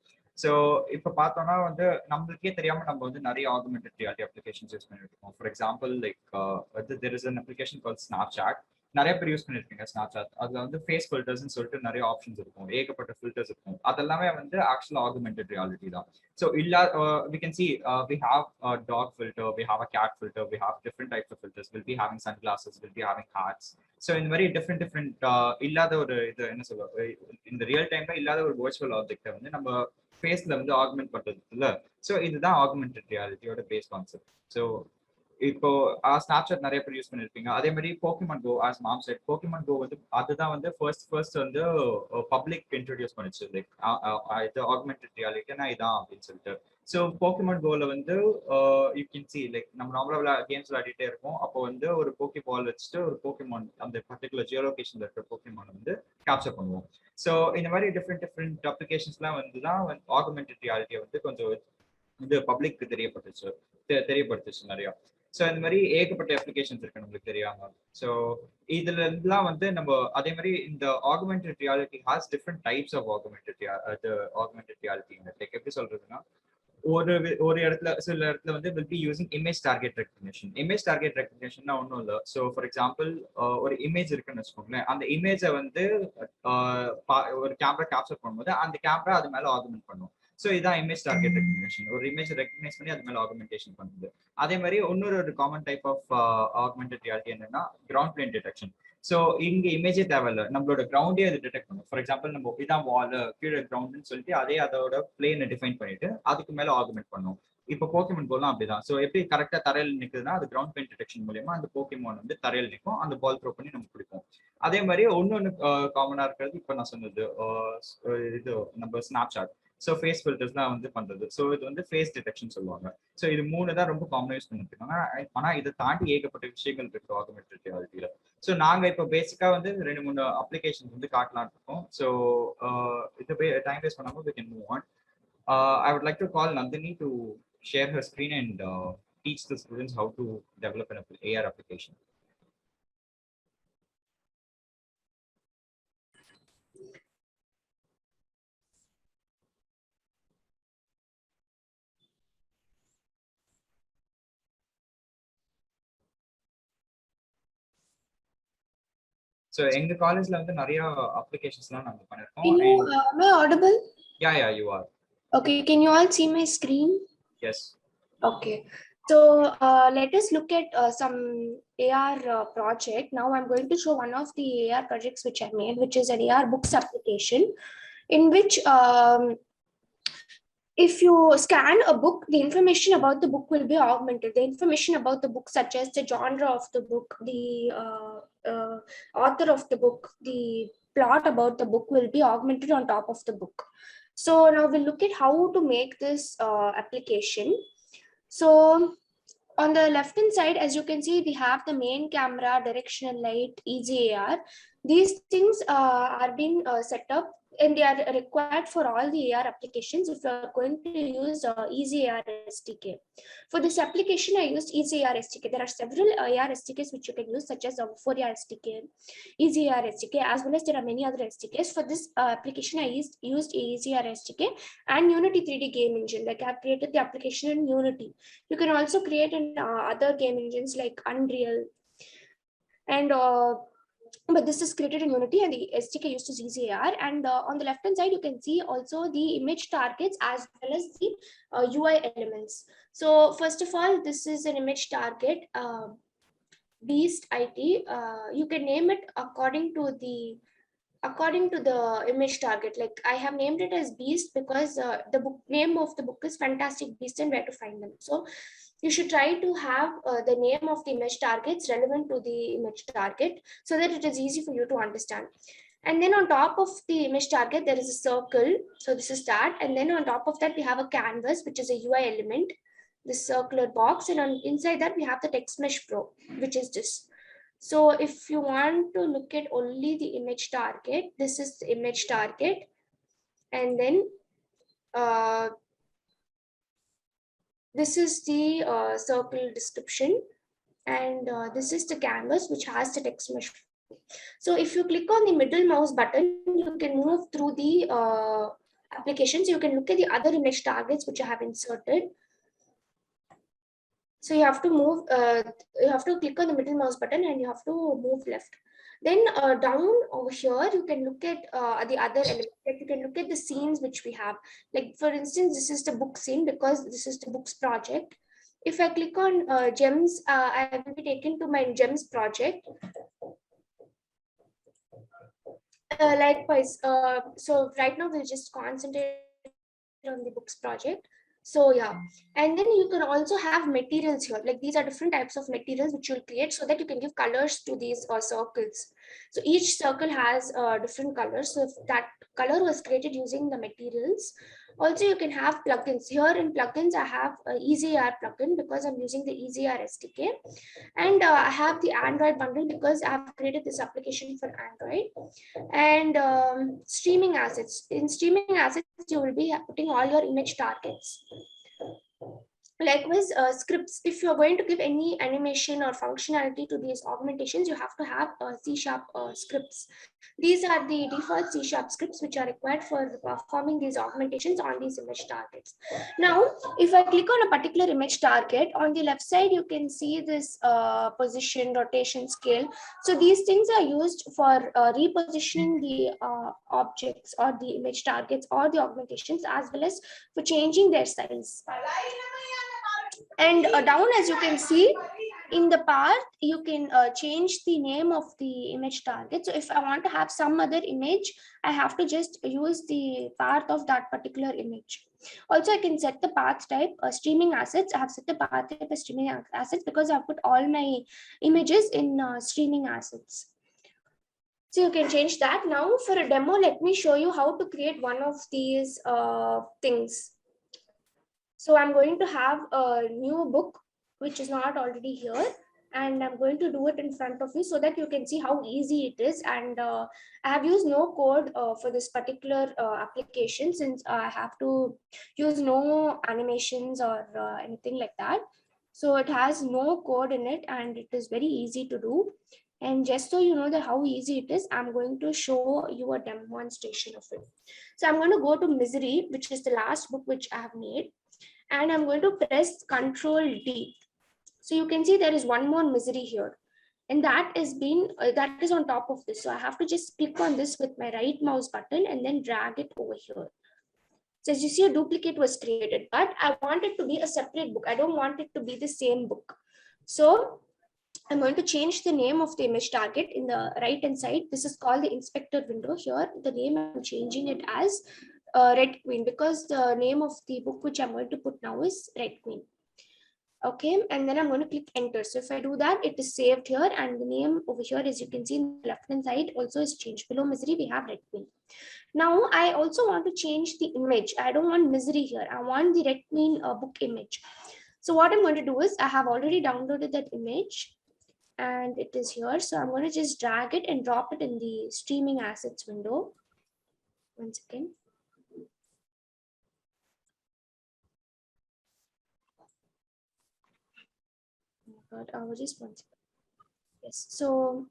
Speaker 3: ஸோ இப்போ பார்த்தோம்னா வந்து நம்மளுக்கே தெரியாம நம்ம வந்து நிறைய ஆகுமெண்டட் ரியாலிட்டி அப்ளிகேஷன்ஸ் யூஸ் பண்ணிட்டு இருக்கோம். For example like there is an application call Snapchat. நிறைய பேர் யூஸ் பண்ணிருக்கீங்க ஸ்னாப்சாட். அதுல வந்து ஃபேஸ் ஃபில்டர்ஸ்னு சொல்லிட்டு நிறைய ஆப்ஷன்ஸ் இருக்கும், ஏகப்பட்ட ஃபில்டர்ஸ் இருக்கும். அதெல்லாமே வந்து ஆக்சுவலா ஆகுமெண்டட் ரியாலிட்டி தான். So we can see we have a dog filter, we have a cat filter, we have different types of filters. We'll be having sunglasses, we'll be having hats. So in very different இல்லாத ஒரு இது என்ன சொல்லுவாங்க இந்த real டைம்ல இல்லாத ஒரு virtual object வந்து நம்ம ஃபேஸ்ல வந்து ஆகுமெண்ட் பண்றது இல்ல. ஸோ இதுதான் ஆகுமெண்டட் ரியாலிட்டியோட பேஸ் கான்செப்ட். ஸோ இப்போ ஸ்னாப்சாட் நிறைய பேர் யூஸ் பண்ணிருப்பீங்க. அதே மாதிரி போக்கிமான் கோ, ஆஸ் மாம் செட், போக்கிமான் கோ வந்து அதுதான் வந்து ஃபர்ஸ்ட் வந்து பப்ளிக் இன்ட்ரோடியூஸ் பண்ணிச்சு லைக் இது ஆகுமெண்டட் ரியாலிட்டினா இதான் அப்படின்னு சொல்லிட்டு. ஸோ போக்கிமான் கோல வந்து யூ கேன் சி லைக் நம்ம நார்மலா கேம்ஸ் விளையாடிட்டே இருக்கோம். அப்போ வந்து ஒரு போக்கி பால் வச்சுட்டு ஒரு போக்கிமான் அந்த பர்டிகுலர் ஜியோ லொகேஷன்ல இருக்கிற போக்கிமான் வந்து கேப்சர் பண்ணுவோம். ஸோ இந்த மாதிரி டிஃப்ரெண்ட் அப்ளிகேஷன்ஸ்லாம் வந்து தான் ஆகுமெண்டட் ரியாலிட்டியை வந்து கொஞ்சம் இது பப்ளிக்கு தெரியப்படுத்துச்சு நிறையா. ஸோ இந்த மாதிரி ஏகப்பட்ட அப்ளிகேஷன்ஸ் இருக்கு நம்மளுக்கு தெரியாம. ஸோ இதுல இருந்துலாம் வந்து நம்ம அதே மாதிரி இந்த augmented reality has different types of augmented reality. Like எப்படி சொல்றதுன்னா ஒரு இடத்துல சில இடத்துல வந்து will be using image target recognition. Image target ரெகக்னிஷன்னா ஒன்றும் இல்லை. ஸோ ஃபார் எக்ஸாம்பிள் ஒரு இமேஜ் இருக்குன்னு வச்சுக்கோங்களேன். அந்த இமேஜை வந்து ஒரு கேமரா கேப்சர் பண்ணும்போது அந்த கேமரா அது மேல ஆகுமெண்ட் பண்ணும். ஸோ இதான் இமேஜ் டார்கெட் ரெகக்னிஷன். ஒரு இமேஜ் ரெகக்னைஸ் பண்ணி அது மேல ஆகுமெண்டேஷன் பண்ணுது. அதே மாதிரி இன்னொரு common type of augmented reality என்னன்னா கிரவுண்ட் பிளேன் டிடெக்ஷன். ஸோ இங்க இமேஜே தேவையில்ல, நம்மளோட கிரவுண்டே அது டிடெக்ட் பண்ணும். ஃபார் எக்ஸாம்பிள் நம்ம இதான் வால் கீழே கிரவுண்ட்னு சொல்லிட்டு அதோட பிளேனை டிஃபைன் பண்ணிட்டு அதுக்கு மேல ஆகுமெண்ட் பண்ணும். இப்போ போக்கிமான் கோல்லாம் அப்படிதான். ஸோ எப்படி கரெக்டா தரையில் நிற்குதுன்னா அது கிரவுண்ட் பிளேன் டிடெக்ஷன் மூலியமா அந்த போக்கிமான் வந்து தரையில் நிற்கும், அந்த பால் த்ரோ பண்ணி நம்ம பிடிப்போம். அதே மாதிரி ஒன்னொன்னு காமனா இருக்கிறது இப்போ நான் சொன்னது இது நம்ம ஸ்னாப்சாட். ஸோ ஃபேஸ் ஃபில்டர்ஸ் தான் வந்து பண்றது. ஸோ இது வந்து ஃபேஸ் டிடெக்ஷன் சொல்லுவாங்க. ஸோ இது 3 தான் ரொம்ப காமனா யூஸ் பண்ணிட்டு இருக்காங்க. ஆனா இதை தாண்டி ஏகப்பட்ட விஷயங்கள் இருக்கு ஆகுமெண்டட் ரியாலிட்டியில. ஸோ நாங்க இப்போ பேசிக்கா வந்து 2-3 அப்ளிகேஷன் வந்து காட்டலாம்னு இருக்கோம். ஸோ இது டைம் வேஸ்ட் பண்ணாம we can move on. I would like to call Nandini to share her screen and teach the students how to develop an AR application. So எங்க காலேஜ்ல வந்து நிறைய அப்ளிகேஷன்ஸ்லாம் நாங்க பண்ணிருக்கோம்.
Speaker 4: Am I audible?
Speaker 3: Yeah, you are.
Speaker 4: Okay, can you all see my screen?
Speaker 3: Yes.
Speaker 4: Okay, so let us look at some AR project. Now I'm going to show one of the AR projects which I made, which is an AR books application, in which if you scan a book, the information about the book will be augmented. The information about the book, such as the genre of the book, the author of the book, the plot about the book, will be augmented on top of the book. So now we'll look at how to make this application. So on the left hand side, as you can see, we have the main camera, directional light, Easy AR. These things are being set up, and they are required for all the AR applications if you are going to use Easy AR SDK. For this application, I used Easy AR SDK. There are several AR SDKs which you can use, such as Fourier SDK, Easy AR SDK, as well as there are many other SDKs. For this application, I used Easy AR SDK and Unity 3D game engine. Like I have created the application in Unity. You can also create in other game engines like Unreal, and but this is created in Unity, and the SDK used is Easy AR. And on the left hand side, you can see also the image targets as well as the UI elements. So first of all, this is an image target, Beast IT. You can name it according to the according to the image target. Like I have named it as Beast because the book name of the book is Fantastic Beasts and Where to Find Them. So you should try to have the name of the image targets relevant to the image target so that it is easy for you to understand. And then on top of the image target, there is a circle. So this is that. And then on top of that, we have a canvas, which is a UI element, this circular box. And on inside that, we have the Text Mesh Pro, which is this. So if you want to look at only the image target, this is the image target. And then this is the circle description. And this is the canvas, which has the text mesh. So if you click on the middle mouse button, you can move through the applications. You can look at the other image targets which I have inserted. So you have to move, you have to click on the middle mouse button and you have to move left. Then down over here, you can look at the other elements. Like you can look at the scenes which we have. Like for instance, this is the book scene because this is the books project. If I click on gems, I will be taken to my gems project. Likewise, so right now we'll just concentrate on the books project. So yeah, and then you can also have materials here. Like these are different types of materials which you'll create so that you can give colors to these circles. So each circle has different colors. So if that color was created using the materials. Also, you can have plugins. Here in plugins, I have EasyR plugin because I'm using the EasyR SDK. And I have the Android bundle because I've created this application for Android. And streaming assets. In streaming assets, you will be putting all your image targets. Likewise, scripts. If you're going to give any animation or functionality to these augmentations, you have to have C# scripts. These are the default C# scripts which are required for performing these augmentations on these image targets. Now, if I click on a particular image target, on the left side, you can see this position, rotation, scale. So these things are used for repositioning the objects or the image targets or the augmentations, as well as for changing their size. And down, as you can see, in the path, you can change the name of the image target. So if I want to have some other image, I have to just use the path of that particular image. Also, I can set the path type, streaming assets. I have set the path type as streaming assets because I've put all my images in streaming assets. So you can change that. Now for a demo, let me show you how to create one of these things. So I'm going to have a new book, which is not already here. And I'm going to do it in front of you so that you can see how easy it is. And I have used no code for this particular application, since I have to use no animations or anything like that. So it has no code in it and it is very easy to do. And just so you know that how easy it is, I'm going to show you a demonstration of it. So I'm going to go to Misery, which is the last book which I have made. And I'm going to press Control D. So you can see there is one more Misery here, and that is on top of this. So I have to just click on this with my right mouse button and then drag it over here. So as you see, a duplicate was created, but I want it to be a separate book. I don't want it to be the same book. So I'm going to change the name of the image target in the right hand side. This is called the inspector window. Here, the name I'm changing it as Red Queen, because the name of the book which I'm going to put now is Red Queen. Okay, and then I'm going to click enter. So if I do that, it is saved here, and the name over here, as you can see in the left hand side, also is changed. Below Misery, we have Red Queen. Now I also want to change the image. I don't want Misery here. I want the Red Queen book image. So what I'm going to do is, I have already downloaded that image and it is here. So I'm going to just drag it and drop it in the streaming assets window. One second. Oh my God, just one second. Yes, so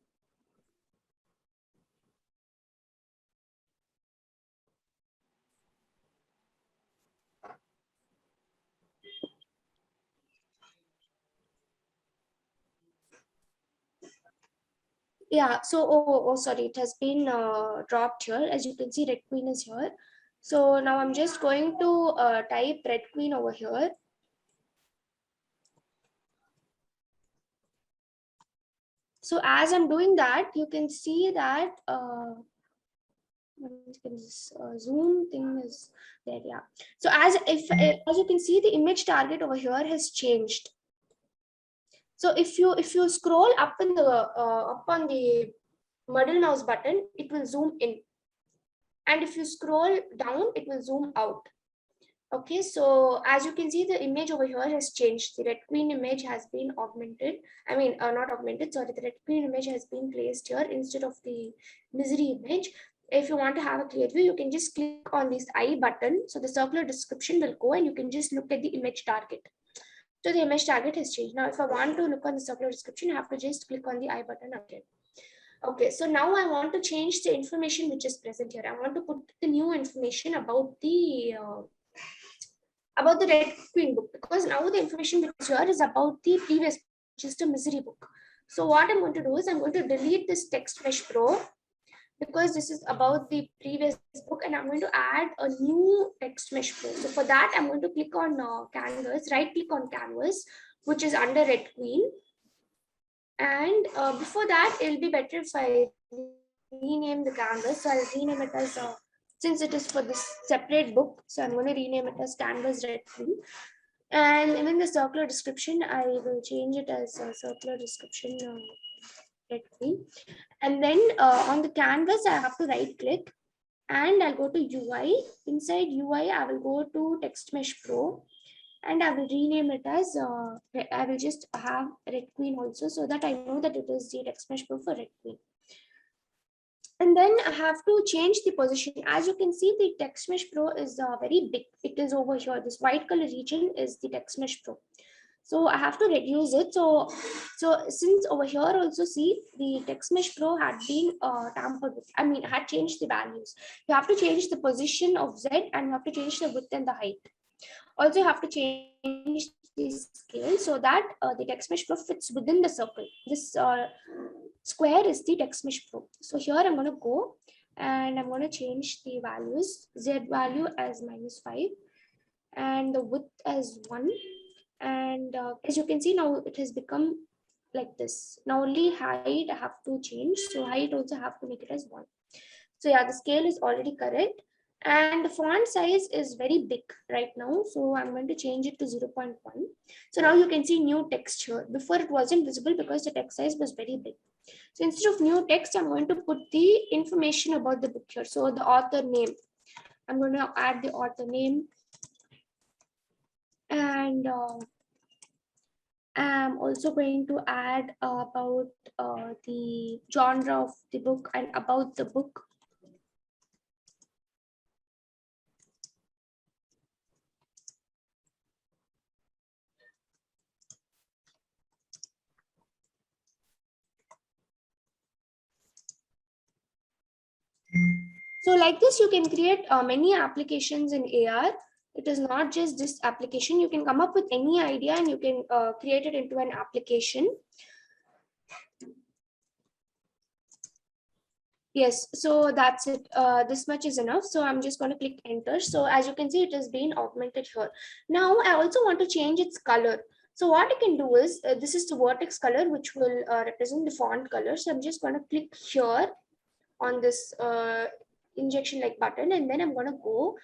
Speaker 4: yeah, so oh sorry, it has been dropped here. As you can see, Red Queen is here. So now I'm just going to type Red Queen over here. So as I'm doing that, you can see that This zoom thing is there, yeah. So as you can see, the image target over here has changed. So if you scroll up in the up on the middle mouse button, it will zoom in, and if you scroll down, it will zoom out. Okay, so as you can see, the image over here has changed. The Red Queen image has been augmented. I mean, not augmented, sorry, the Red Queen image has been placed here instead of the Misery image. If you want to have a clear view, you can just click on this I button. So the circular description will go and you can just look at the image target. So the image target has changed. Now, if I want to look on the circular description, I have to just click on the I button again. Okay, so now I want to change the information which is present here. I want to put the new information about the Red Queen book, because now the information which is here is about the previous, just a Misery book. So what I'm going to do is I'm going to delete this Text Mesh Pro, because this is about the previous book, and I'm going to add a new Text Mesh Pro. So for that, I'm going to click on Canvas, right click on Canvas, which is under Red Queen. And before that, it'll be better if I rename the canvas. So I'll rename it as since it is for this separate book, so I'm going to rename it as Canvas Red Queen. And in the circular description, I will change it as a circular description Red Queen. And then on the canvas, I have to right click and I'll go to UI. Inside UI, I will go to Text Mesh Pro. And I will rename it as, I will just have Red Queen also, so that I know that it is the Text Mesh Pro for Red Queen. And then I have to change the position. As you can see, the Text Mesh Pro is very big. It is over here. This white color region is the Text Mesh Pro. So I have to reduce it. So since over here also see the Text Mesh Pro had been tampered with. I mean, had changed the values. You have to change the position of Z and you have to change the width and the height. Also, you have to change the scale so that the Text Mesh Pro fits within the circle. This square is the Text Mesh Pro. So here I'm going to go and I'm going to change the values. Z value as -5 and the width as 1. And as you can see, now it has become like this. Now only height I have to change. So height also have to make it as 1. So yeah, the scale is already correct. And the font size is very big right now. So I'm going to change it to 0.1. So now you can see new text here. Before it wasn't visible because the text size was very big. So instead of new text, I'm going to put the information about the book here. So the author name, I'm going to add the author name. And I'm also going to add about the genre of the book and about the book. So like this, you can create many applications in AR. It is not just this application. You can come up with any idea and you can create it into an application. Yes, so that's it. This much is enough. So I'm just going to click enter. So as you can see, it has been augmented here. Now I also want to change its color. So what I can do is, this is the vertex color, which will represent the font color. So I'm just going to click here on this injection like button, and then I'm going to go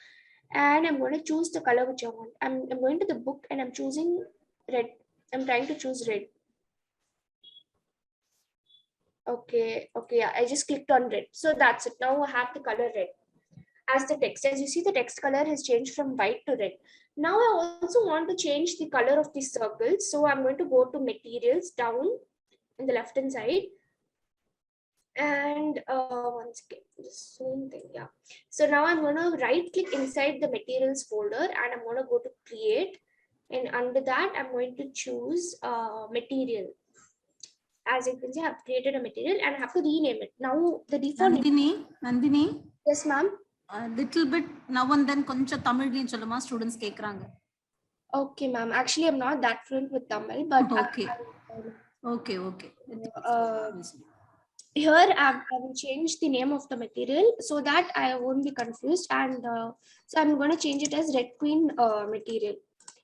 Speaker 4: and I'm going to choose the color which I want. I'm going to the book and I'm choosing red. I'm trying to choose red. Okay, yeah, I just clicked on red. So that's it. Now I have the color red as the text. As you see, the text color has changed from white to red. Now I also want to change the color of the circles. So I'm going to go to materials down in the left hand side. And once again, the same thing, yeah. So now I'm going to right click inside the materials folder and I'm going to go to create, and under that I'm going to choose material. As you can see, I have created a material and I have to rename it. Now the default.
Speaker 1: Nandini.
Speaker 4: Yes, ma'am.
Speaker 1: A little bit now and then koncha Tamil solluma students kekranga.
Speaker 4: Okay, ma'am. Actually, I'm not that fluent with Tamil, but
Speaker 1: okay. Okay.
Speaker 4: Here I will change the name of the material so that I won't be confused, and so I'm going to change it as Red Queen material,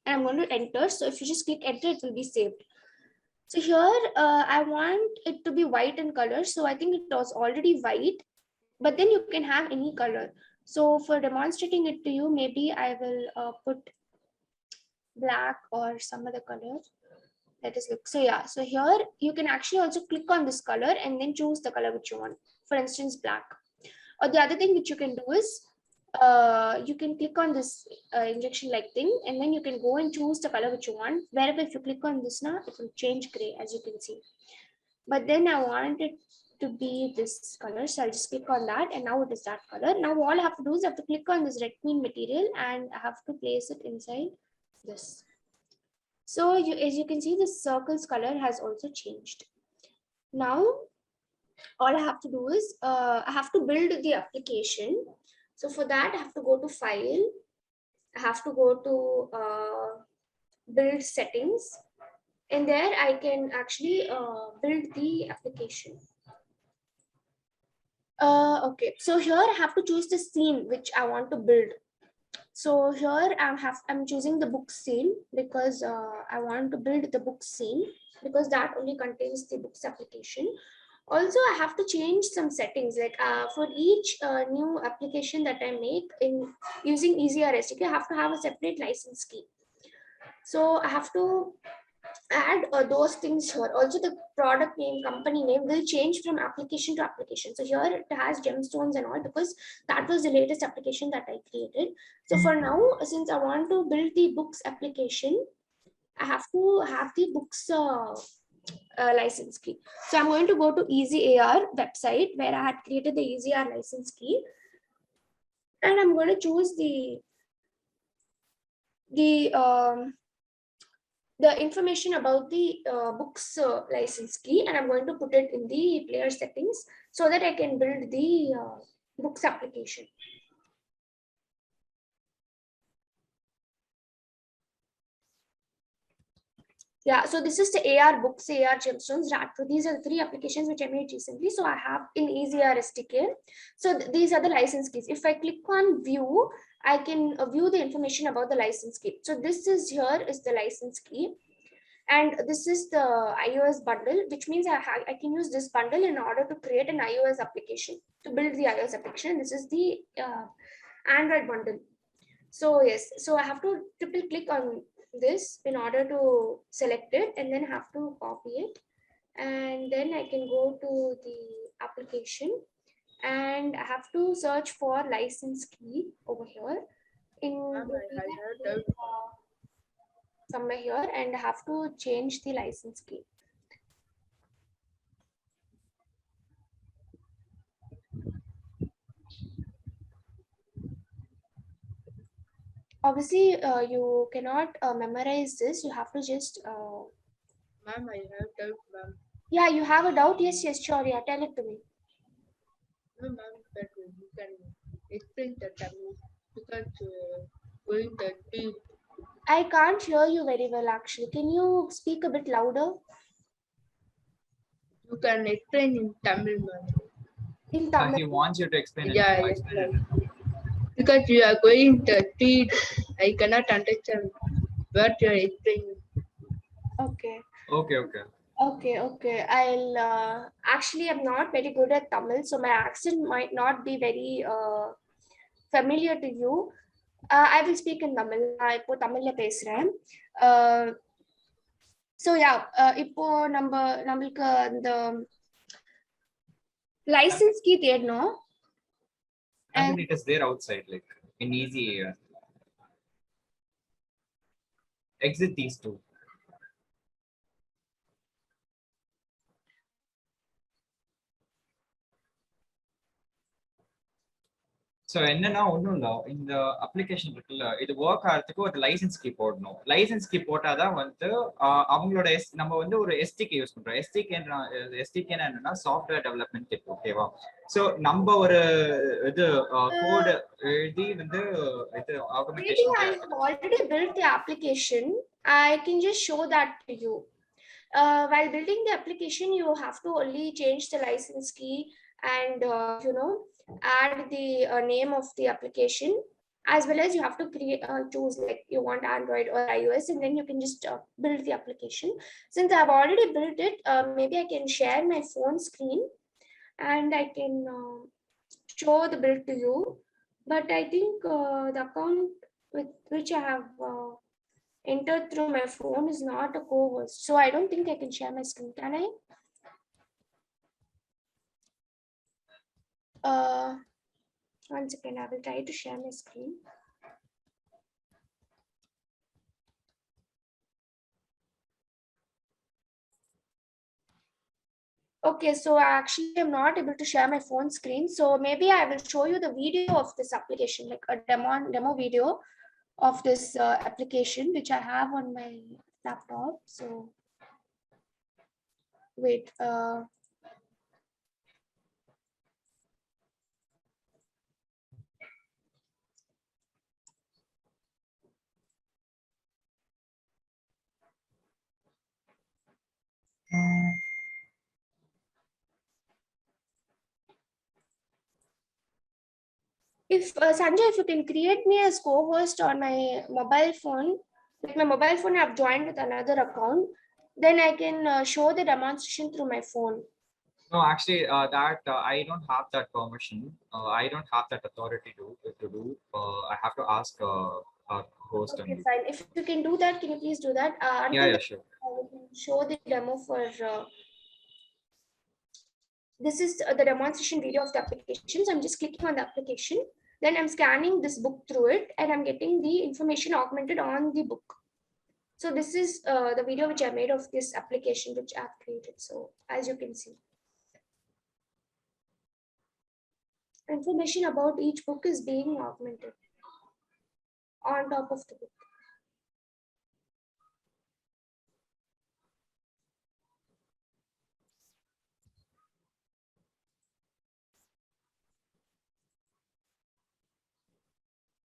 Speaker 4: and I'm going to enter. So if you just click enter, it will be saved. So here I want it to be white in color, so I think it was already white. but then you can have any color. So for demonstrating it to you, maybe I will put black or some other color. Let us look. So yeah, so here you can actually also click on this color and then choose the color which you want. For instance, black. Or the other thing which you can do is you can click on this injection like thing, and then you can go and choose the color which you want. Wherever if you click on this now, it will change gray, as you can see. But then I want it to be this color, so I'll just click on that, and now it is that color. Now all I have to do is I have to click on this red queen material, and I have to place it inside this. So as you can see, the circle's color has also changed. Now all I have to do is I have to build the application. So for that, I have to go to File. I have to go to Build Settings. And there I can actually build the application. Okay, so here I have to choose the scene which I want to build. So here I'm choosing the book scene because I want to build the book scene because that only contains the books application. Also, I have to change some settings, like for each new application that I make in using EasyRSDK, I have to have a separate license key. So I have to add those things here. Also, the product name, company name will change from application to application. So here it has gemstones and all because that was the latest application that I created. So for now, since I want to build the books application, I have to have the books license key. So I'm going to go to EasyAR website where I had created the EasyAR license key, and I'm going to choose the information about the books license key, and I'm going to put it in the player settings so that I can build the books application. Yeah, so this is the AR books, AR gemstones, Ratro. These are the 3 applications which I made recently. So I have in EasyR SDK. So these are the license keys. If I click on view, I can view the information about the license key. So this is here is the license key. And this is the iOS bundle, which means I can use this bundle in order to create an iOS application, to build the iOS application. This is the Android bundle. So yes, so I have to triple click on this in order to select it, and then have to copy it. And then I can go to the application and I have to search for license key over here somewhere here, and I have to change the license key. Obviously, you cannot memorize this. You have to just.
Speaker 5: Ma'am, I have doubt, ma'am.
Speaker 4: Yeah, you have a doubt? Yes, sure. Yeah, tell it to me.
Speaker 5: No, ma'am, that you can explain the Tamil because going the deep.
Speaker 4: I can't hear you very well, actually. Can you speak a bit louder?
Speaker 5: You can explain in Tamil, ma'am.
Speaker 4: In Tamil.
Speaker 3: He wants you to explain it.
Speaker 5: Yeah,
Speaker 3: I'll
Speaker 5: yes,
Speaker 3: explain it.
Speaker 5: because you are going the speed, I cannot understand what you are explaining.
Speaker 4: Okay.
Speaker 3: Okay.
Speaker 4: I'll actually, I'm not very good at Tamil, so my accent might not be very familiar to you. I will speak in Tamil. இப்போ தமிழ்ல பேசுறேன். So yeah, இப்போ நம்மளுக்கு அந்த license key தேடணும்.
Speaker 3: And then it is there outside, like in easy. Exit these 2. So என்னன்னா ஒன்றும் இல்லை, இந்த அப்ளிகேஷன் இருக்குல்ல, இது ஒர்க் ஆகிறதுக்கு ஒரு லைசன்ஸ் கீ போடணும். லைசன்ஸ் கீ போட்டாதான் வந்து அவங்களோட நம்ம வந்து ஒரு எஸ்டிகே யூஸ் பண்றோம். எஸ்டிகேன்னா என்னன்னா சாஃப்ட்வேர் டெவலப்மெண்ட் கிட். ஓகேவா? ஸோ நம்ம ஒரு இது கோடு எழுதி வந்து இது automation.
Speaker 4: I have already built the application. I can just show that to you. While building the application, you have to only change the license key and add the name of the application, as well as you have to create choose like you want Android or iOS, and then you can just build the application. Since I've already built it, maybe I can share my phone screen and I can show the bill to you, but I think the account with which I have entered through my phone is not a co-host, so I don't think I can share my screen. Can I? One second, I will try to share my screen. Okay, so actually I'm not able to share my phone screen. So maybe I will show you the video of this application, like a demo video of this application, which I have on my laptop. So wait, if Sanjay, if you can create me as co-host on my mobile phone, with my mobile phone I've joined with another account, then I can show the demonstration through my phone.
Speaker 3: No, actually, I don't have that permission. I don't have that authority to do. I have to ask our host
Speaker 4: Okay,
Speaker 3: only.
Speaker 4: fine. If you can do that, can you please do that?
Speaker 3: Yeah,
Speaker 4: Until
Speaker 3: sure.
Speaker 4: I will show the demo for. This is the demonstration video of the application. So I'm just clicking on the application. Then I'm scanning this book through it, and I'm getting the information augmented on the book. So this is the video which I made of this application which I've created. So as you can see, information about each book is being augmented on top of the book.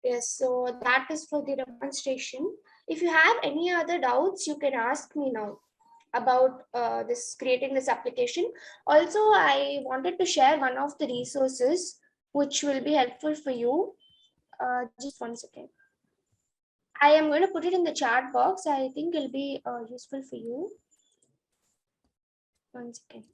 Speaker 4: Yes, so that is for the demonstration. If you have any other doubts, you can ask me now about this creating this application. Also, I wanted to share one of the resources which will be helpful for you. Just one second. I am going to put it in the chat box. I think it'll be useful for you. One second.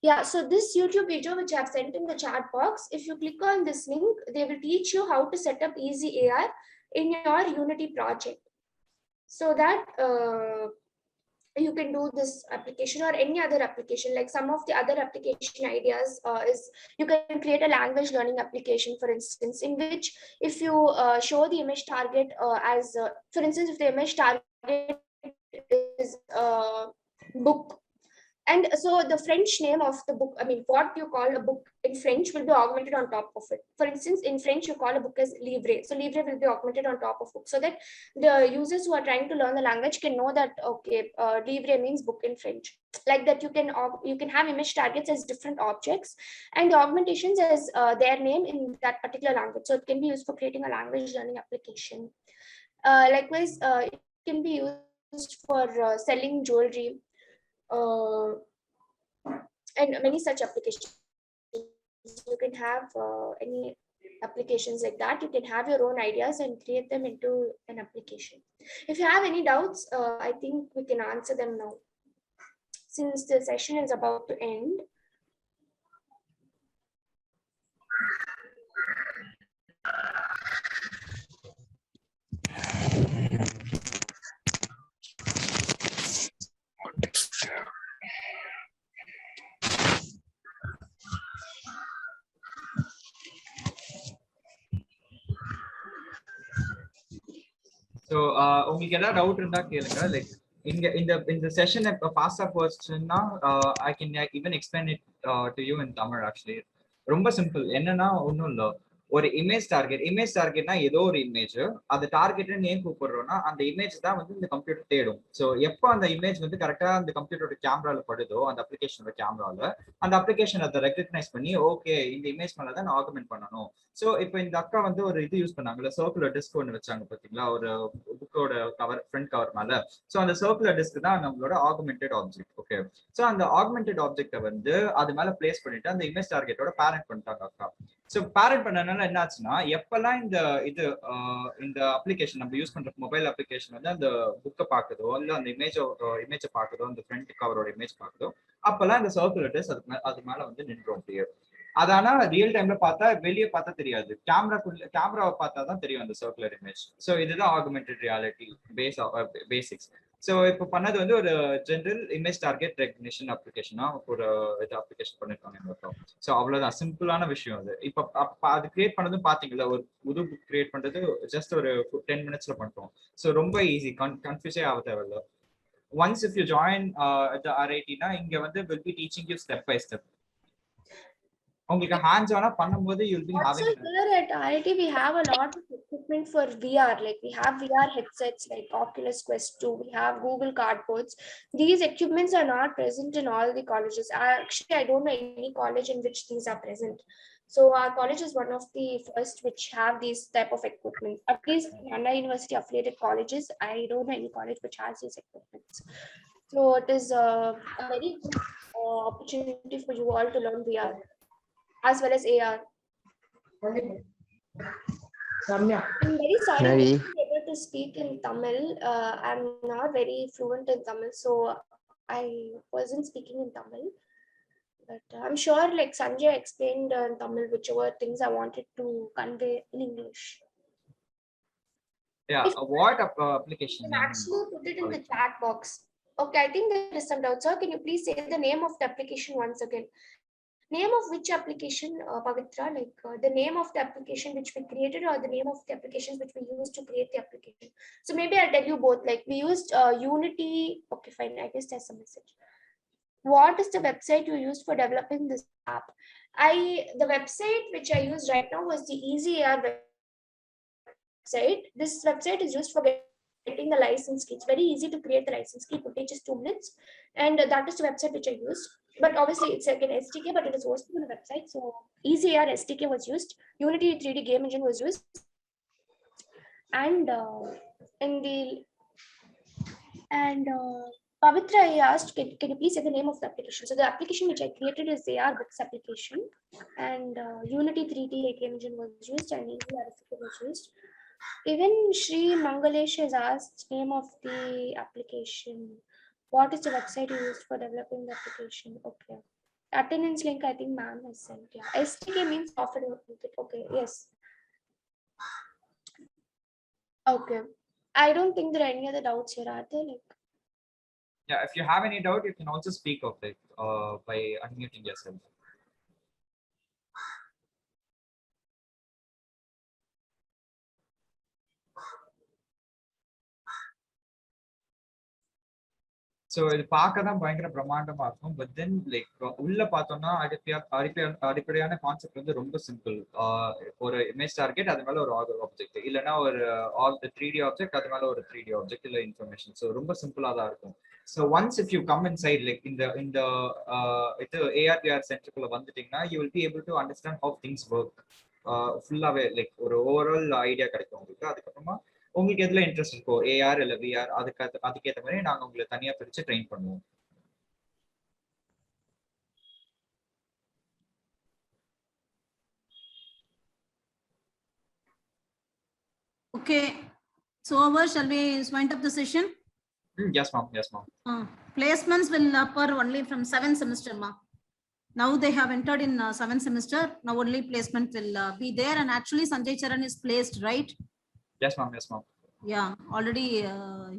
Speaker 4: Yeah, so this YouTube video which I've sent in the chat box, if you click on this link, they will teach you how to set up Easy AI in your Unity project, so that you can do this application or any other application. Like some of the other application ideas is you can create a language learning application, for instance, in which if you show the image target as, for instance, if the image target is book, and so the French name of the book, I mean, what you call a book in French will be augmented on top of it. For instance, in French, you call a book as livre. So livre will be augmented on top of book, so that the users who are trying to learn the language can know that, okay, livre means book in French. Like that, you can have image targets as different objects and the augmentations as their name in that particular language. So it can be used for creating a language learning application. Likewise, it can be used for selling jewelry. And many such applications. You can have any applications like that. You can have your own ideas and create them into an application. If you have any doubts, I think we can answer them now, since the session is about to end.
Speaker 3: So உங்களுக்கு ஏதாவது doubt இருந்தா கேளுங்க. Like இந்த session இப்போ ஃபாஸ்டா போச்சுன்னா I can even explain it to you in Tamil actually. ரொம்ப simple. என்னன்னா ஒன்றும் இல்லை, ஒரு இமேஜ் டார்கெட்னா ஏதோ ஒரு இமேஜ், அது டார்கெட்னு ஏன் கூப்பிடுறோம்னா அந்த இமேஜ் தான் வந்து இந்த கம்ப்யூட்டர் தேடும். ஸோ எப்போ அந்த இமேஜ் வந்து கரெக்டா அந்த கம்ப்யூட்டரோட கேமரால படுதோ, அந்த அப்ளிகேஷனோட கேமரால, அந்த அப்ளிகேஷன் அதை ரெகக்னைஸ் பண்ணி ஓகே இந்த இமேஜ் மேல தான் நான் ஆகுமெண்ட் பண்ணணும். ஸோ இப்போ இந்த அக்கா வந்து ஒரு இது யூஸ் பண்ணாங்கல்ல, சர்க்குலர் டிஸ்க் ஒன்று வச்சாங்க பார்த்தீங்களா, ஒரு புக்கோட கவர், ஃப்ரண்ட் கவர் மேல. ஸோ அந்த சர்க்குலர் டிஸ்க் தான் நம்மளோட ஆகுமெண்டட் ஆப்ஜெக்ட். ஓகே, ஸோ அந்த ஆகுமெண்டட் ஆப்ஜெக்டை வந்து அது மேல பிளேஸ் பண்ணிட்டு அந்த இமேஜ் டார்கெட்டோட பேரண்ட் பண்ணிட்டாங்க அக்கா. ஸோ பேரண்ட் பண்ணனால என்ன ஆச்சுன்னா, எப்பெல்லாம் இந்த அப்ளிகேஷன் நம்ம யூஸ் பண்ற மொபைல் அப்ளிகேஷன் வந்து அந்த புக்கை பார்க்குதோ, இல்ல அந்த இமேஜை பார்க்குதோ, அந்த ஃப்ரண்ட் கவரோட இமேஜ் பார்க்குதோ, அப்பெல்லாம் இந்த சர்க்குலேட்டர்ஸ் அது மேல வந்து நின்றோம் அப்படியே. அது ஆனா ரியல் டைம்ல பார்த்தா, வெளியே பார்த்தா தெரியாது. கேமராவை பார்த்தா தான் தெரியும் அந்த சர்க்குலர் இமேஜ். ஸோ இதுதான் ஆகுமெண்டட் ரியாலிட்டி பேசிக்ஸ். ஸோ இப்போ பண்ணது வந்து ஒரு ஜென்ரல் இமேஜ் டார்கெட் ரெகக்னிஷன் அப்ளிகேஷனா ஒரு இது அப்ளிகேஷன் பண்ணிருக்காங்க. ஸோ அவ்வளவுதான், சிம்பிளான விஷயம் அது. இப்போ அது கிரியேட் பண்ணதும் பாத்தீங்களா, ஒரு புது புக் கிரியேட் பண்றது ஜஸ்ட் ஒரு 10 மினிட்ஸ்ல பண்றோம். ஸோ ரொம்ப ஈஸி, கன்ஃபியூஸே ஆக தேவையில்ல. ஒன்ஸ் இஃப் யூ ஜாயின் RIT-னா இங்க வந்து will be teaching you step by step. உங்களுக்கு ஹேண்ட்ஸ் ஆனா பண்ணும்போது you'll be
Speaker 4: Also,
Speaker 3: having
Speaker 4: here at RIT, we have a lot of equipment for VR. Like we have VR headsets like Oculus Quest 2. We have Google Cardboards. These equipments are not present in all the colleges. Actually, I don't know any college in which these are present. So our college is one of the first which have these type of equipment. At least Anna University affiliated colleges, I don't know any college which has these equipments. So it is a very good opportunity for you all to learn VR as well as AR. I'm very sorry to be able to speak in Tamil. I'm not very fluent in Tamil, so I wasn't speaking in Tamil. But I'm sure like Sanjay explained in Tamil whichever things I wanted to convey in English.
Speaker 3: yeah. What application
Speaker 4: You can
Speaker 3: name?
Speaker 4: actually put it in the chat box. Okay, I think there is some doubt. Sir, can you please say the name of the application once again? Name of which application, Pavitra? Like the name of the application which we created, or the name of the applications which we used to create the application? So maybe I'll tell you both. Like we used Unity. Okay, fine. I guess there's a message. What is the website you used for developing this app? The website which I use right now was the EasyAR website. This website is used for getting the license key. It's very easy to create the license key. It would take just 2 minutes, and that is the website which I used. But obviously it's like an SDK, but it is hosted on a website. So EasyAR SDK was used. Unity 3D game engine was used, and Pavitra, I asked, can you please say the name of the application? So the application which I created is AR Books application, and Unity 3D game engine was used, and EasyAR SDK was used. Even Shri Mangalesh has asked name of the application. What is the website you used for developing the application? Okay. Attendance link, I think ma'am has sent. Yeah. SDK means software development. Okay. Yes. Okay. I don't think there are any other doubts here, are there? Like,
Speaker 3: Yeah, if you have any doubt, you can also speak of it by unmuting yourself. So இது பார்க்க தான் பயங்கர பிரம்மாண்டமா இருக்கும். But then like உள்ள பார்த்தோம்னா அடிப்படையான concept வந்து ரொம்ப சிம்பிள். ஒரு இமேஜ் டார்கெட், அது மேல ஒரு ஆப்ஜெக்ட், இல்லைன்னா ஒரு 3D ஆப்ஜெக்ட், அது மேல ஒரு 3D ஆப்ஜெக்ட் இல்லை இன்ஃபர்மேஷன். ஸோ ரொம்ப சிம்பிளா தான் இருக்கும். So once if you come inside like இந்த இது AR/VR சென்டருக்குள்ள வந்துட்டீங்கன்னா, you will be able to understand how things work. ஃபுல்லாவே லைக் ஒரு ஓவரால் ஐடியா கிடைக்கும் உங்களுக்கு. அதுக்கப்புறமா உங்களுக்கு எதுல இன்ட்ரெஸ்ட் இருக்கோ, AR இல்ல VR, அதுக்கேற்ற மாதிரி நாங்க உங்களை தனியா பிரிச்சு ட்ரெயின் பண்ணுவோம்.
Speaker 1: Okay, so over, shall we wind up the session?
Speaker 3: Yes ma'am, yes ma'am.
Speaker 1: Placements will occur only from 7th semester, ma. Now they have entered in 7th semester. Now only placement will be there, and actually Sanjay Charan is placed, right?
Speaker 3: Yes ma'am, yes ma'am.
Speaker 1: Yeah, already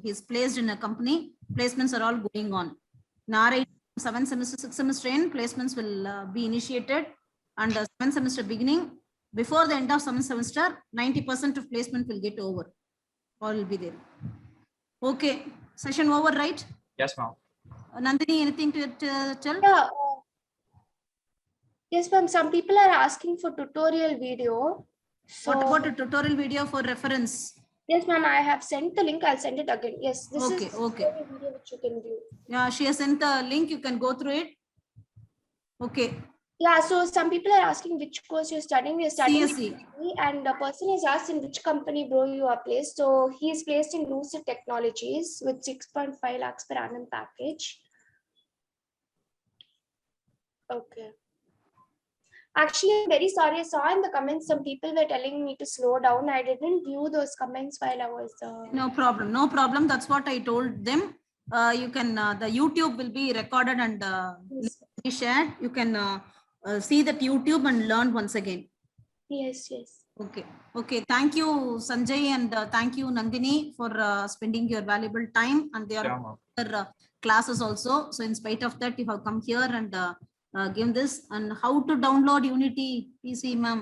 Speaker 1: he's placed in a company. Placements are all going on. Nara 7th semester, 6th semester in placements will be initiated, and 7th semester beginning, before the end of 7th semester, 90% of placement will get over. All will be there. Okay, session over, right?
Speaker 3: Yes ma'am.
Speaker 1: Nandini, anything to tell?
Speaker 4: yeah. Yes, ma'am. Some people are asking for tutorial video. So,
Speaker 1: What about a tutorial video for reference?
Speaker 4: yes, ma'am. I have sent the link. I'll send it again. Yes, this
Speaker 1: Okay,
Speaker 4: is
Speaker 1: okay.
Speaker 4: the video which you can view.
Speaker 1: Yeah, she has sent the link. You can go through it. Okay.
Speaker 4: Yeah, so some people are asking which course you're studying. We're studying
Speaker 1: CSE.
Speaker 4: CSE, and the person is asked in which company, bro, you are placed. So he is placed in Lucid Technologies with 6.5 lakhs per annum package. Okay. Actually, I'm very sorry. I saw in the comments some people were telling me to slow down. I didn't view those comments while I was.
Speaker 1: No problem. No problem. That's what I told them. You can, the YouTube will be recorded and
Speaker 4: Yes,
Speaker 1: be shared. You can see that YouTube and learn once again.
Speaker 4: yes.
Speaker 1: Okay. Okay. Thank you, Sanjay, and thank you, Nandini, for spending your valuable time and their
Speaker 3: Sure, ma'am.
Speaker 1: classes also. So in spite of that, you have come here and give this. And how to download Unity PC, ma'am?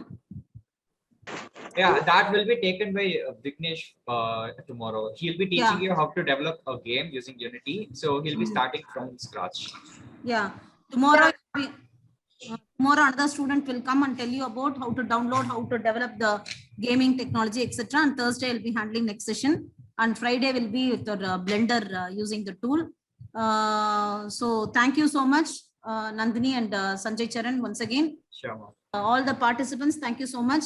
Speaker 3: Yeah, that will be taken by Vignesh tomorrow. He'll be teaching
Speaker 1: Yeah.
Speaker 3: you how to develop a game using Unity. So he'll be starting from scratch.
Speaker 1: Yeah. Tomorrow, tomorrow another student will come and tell you about how to download, how to develop the gaming technology, etc. And Thursday will be handling next session. And Friday will be with the Blender using the tool. So thank you so much, Nandini and Sanjay Charan once again.
Speaker 3: Sure, ma'am.
Speaker 1: All the participants, thank you so much.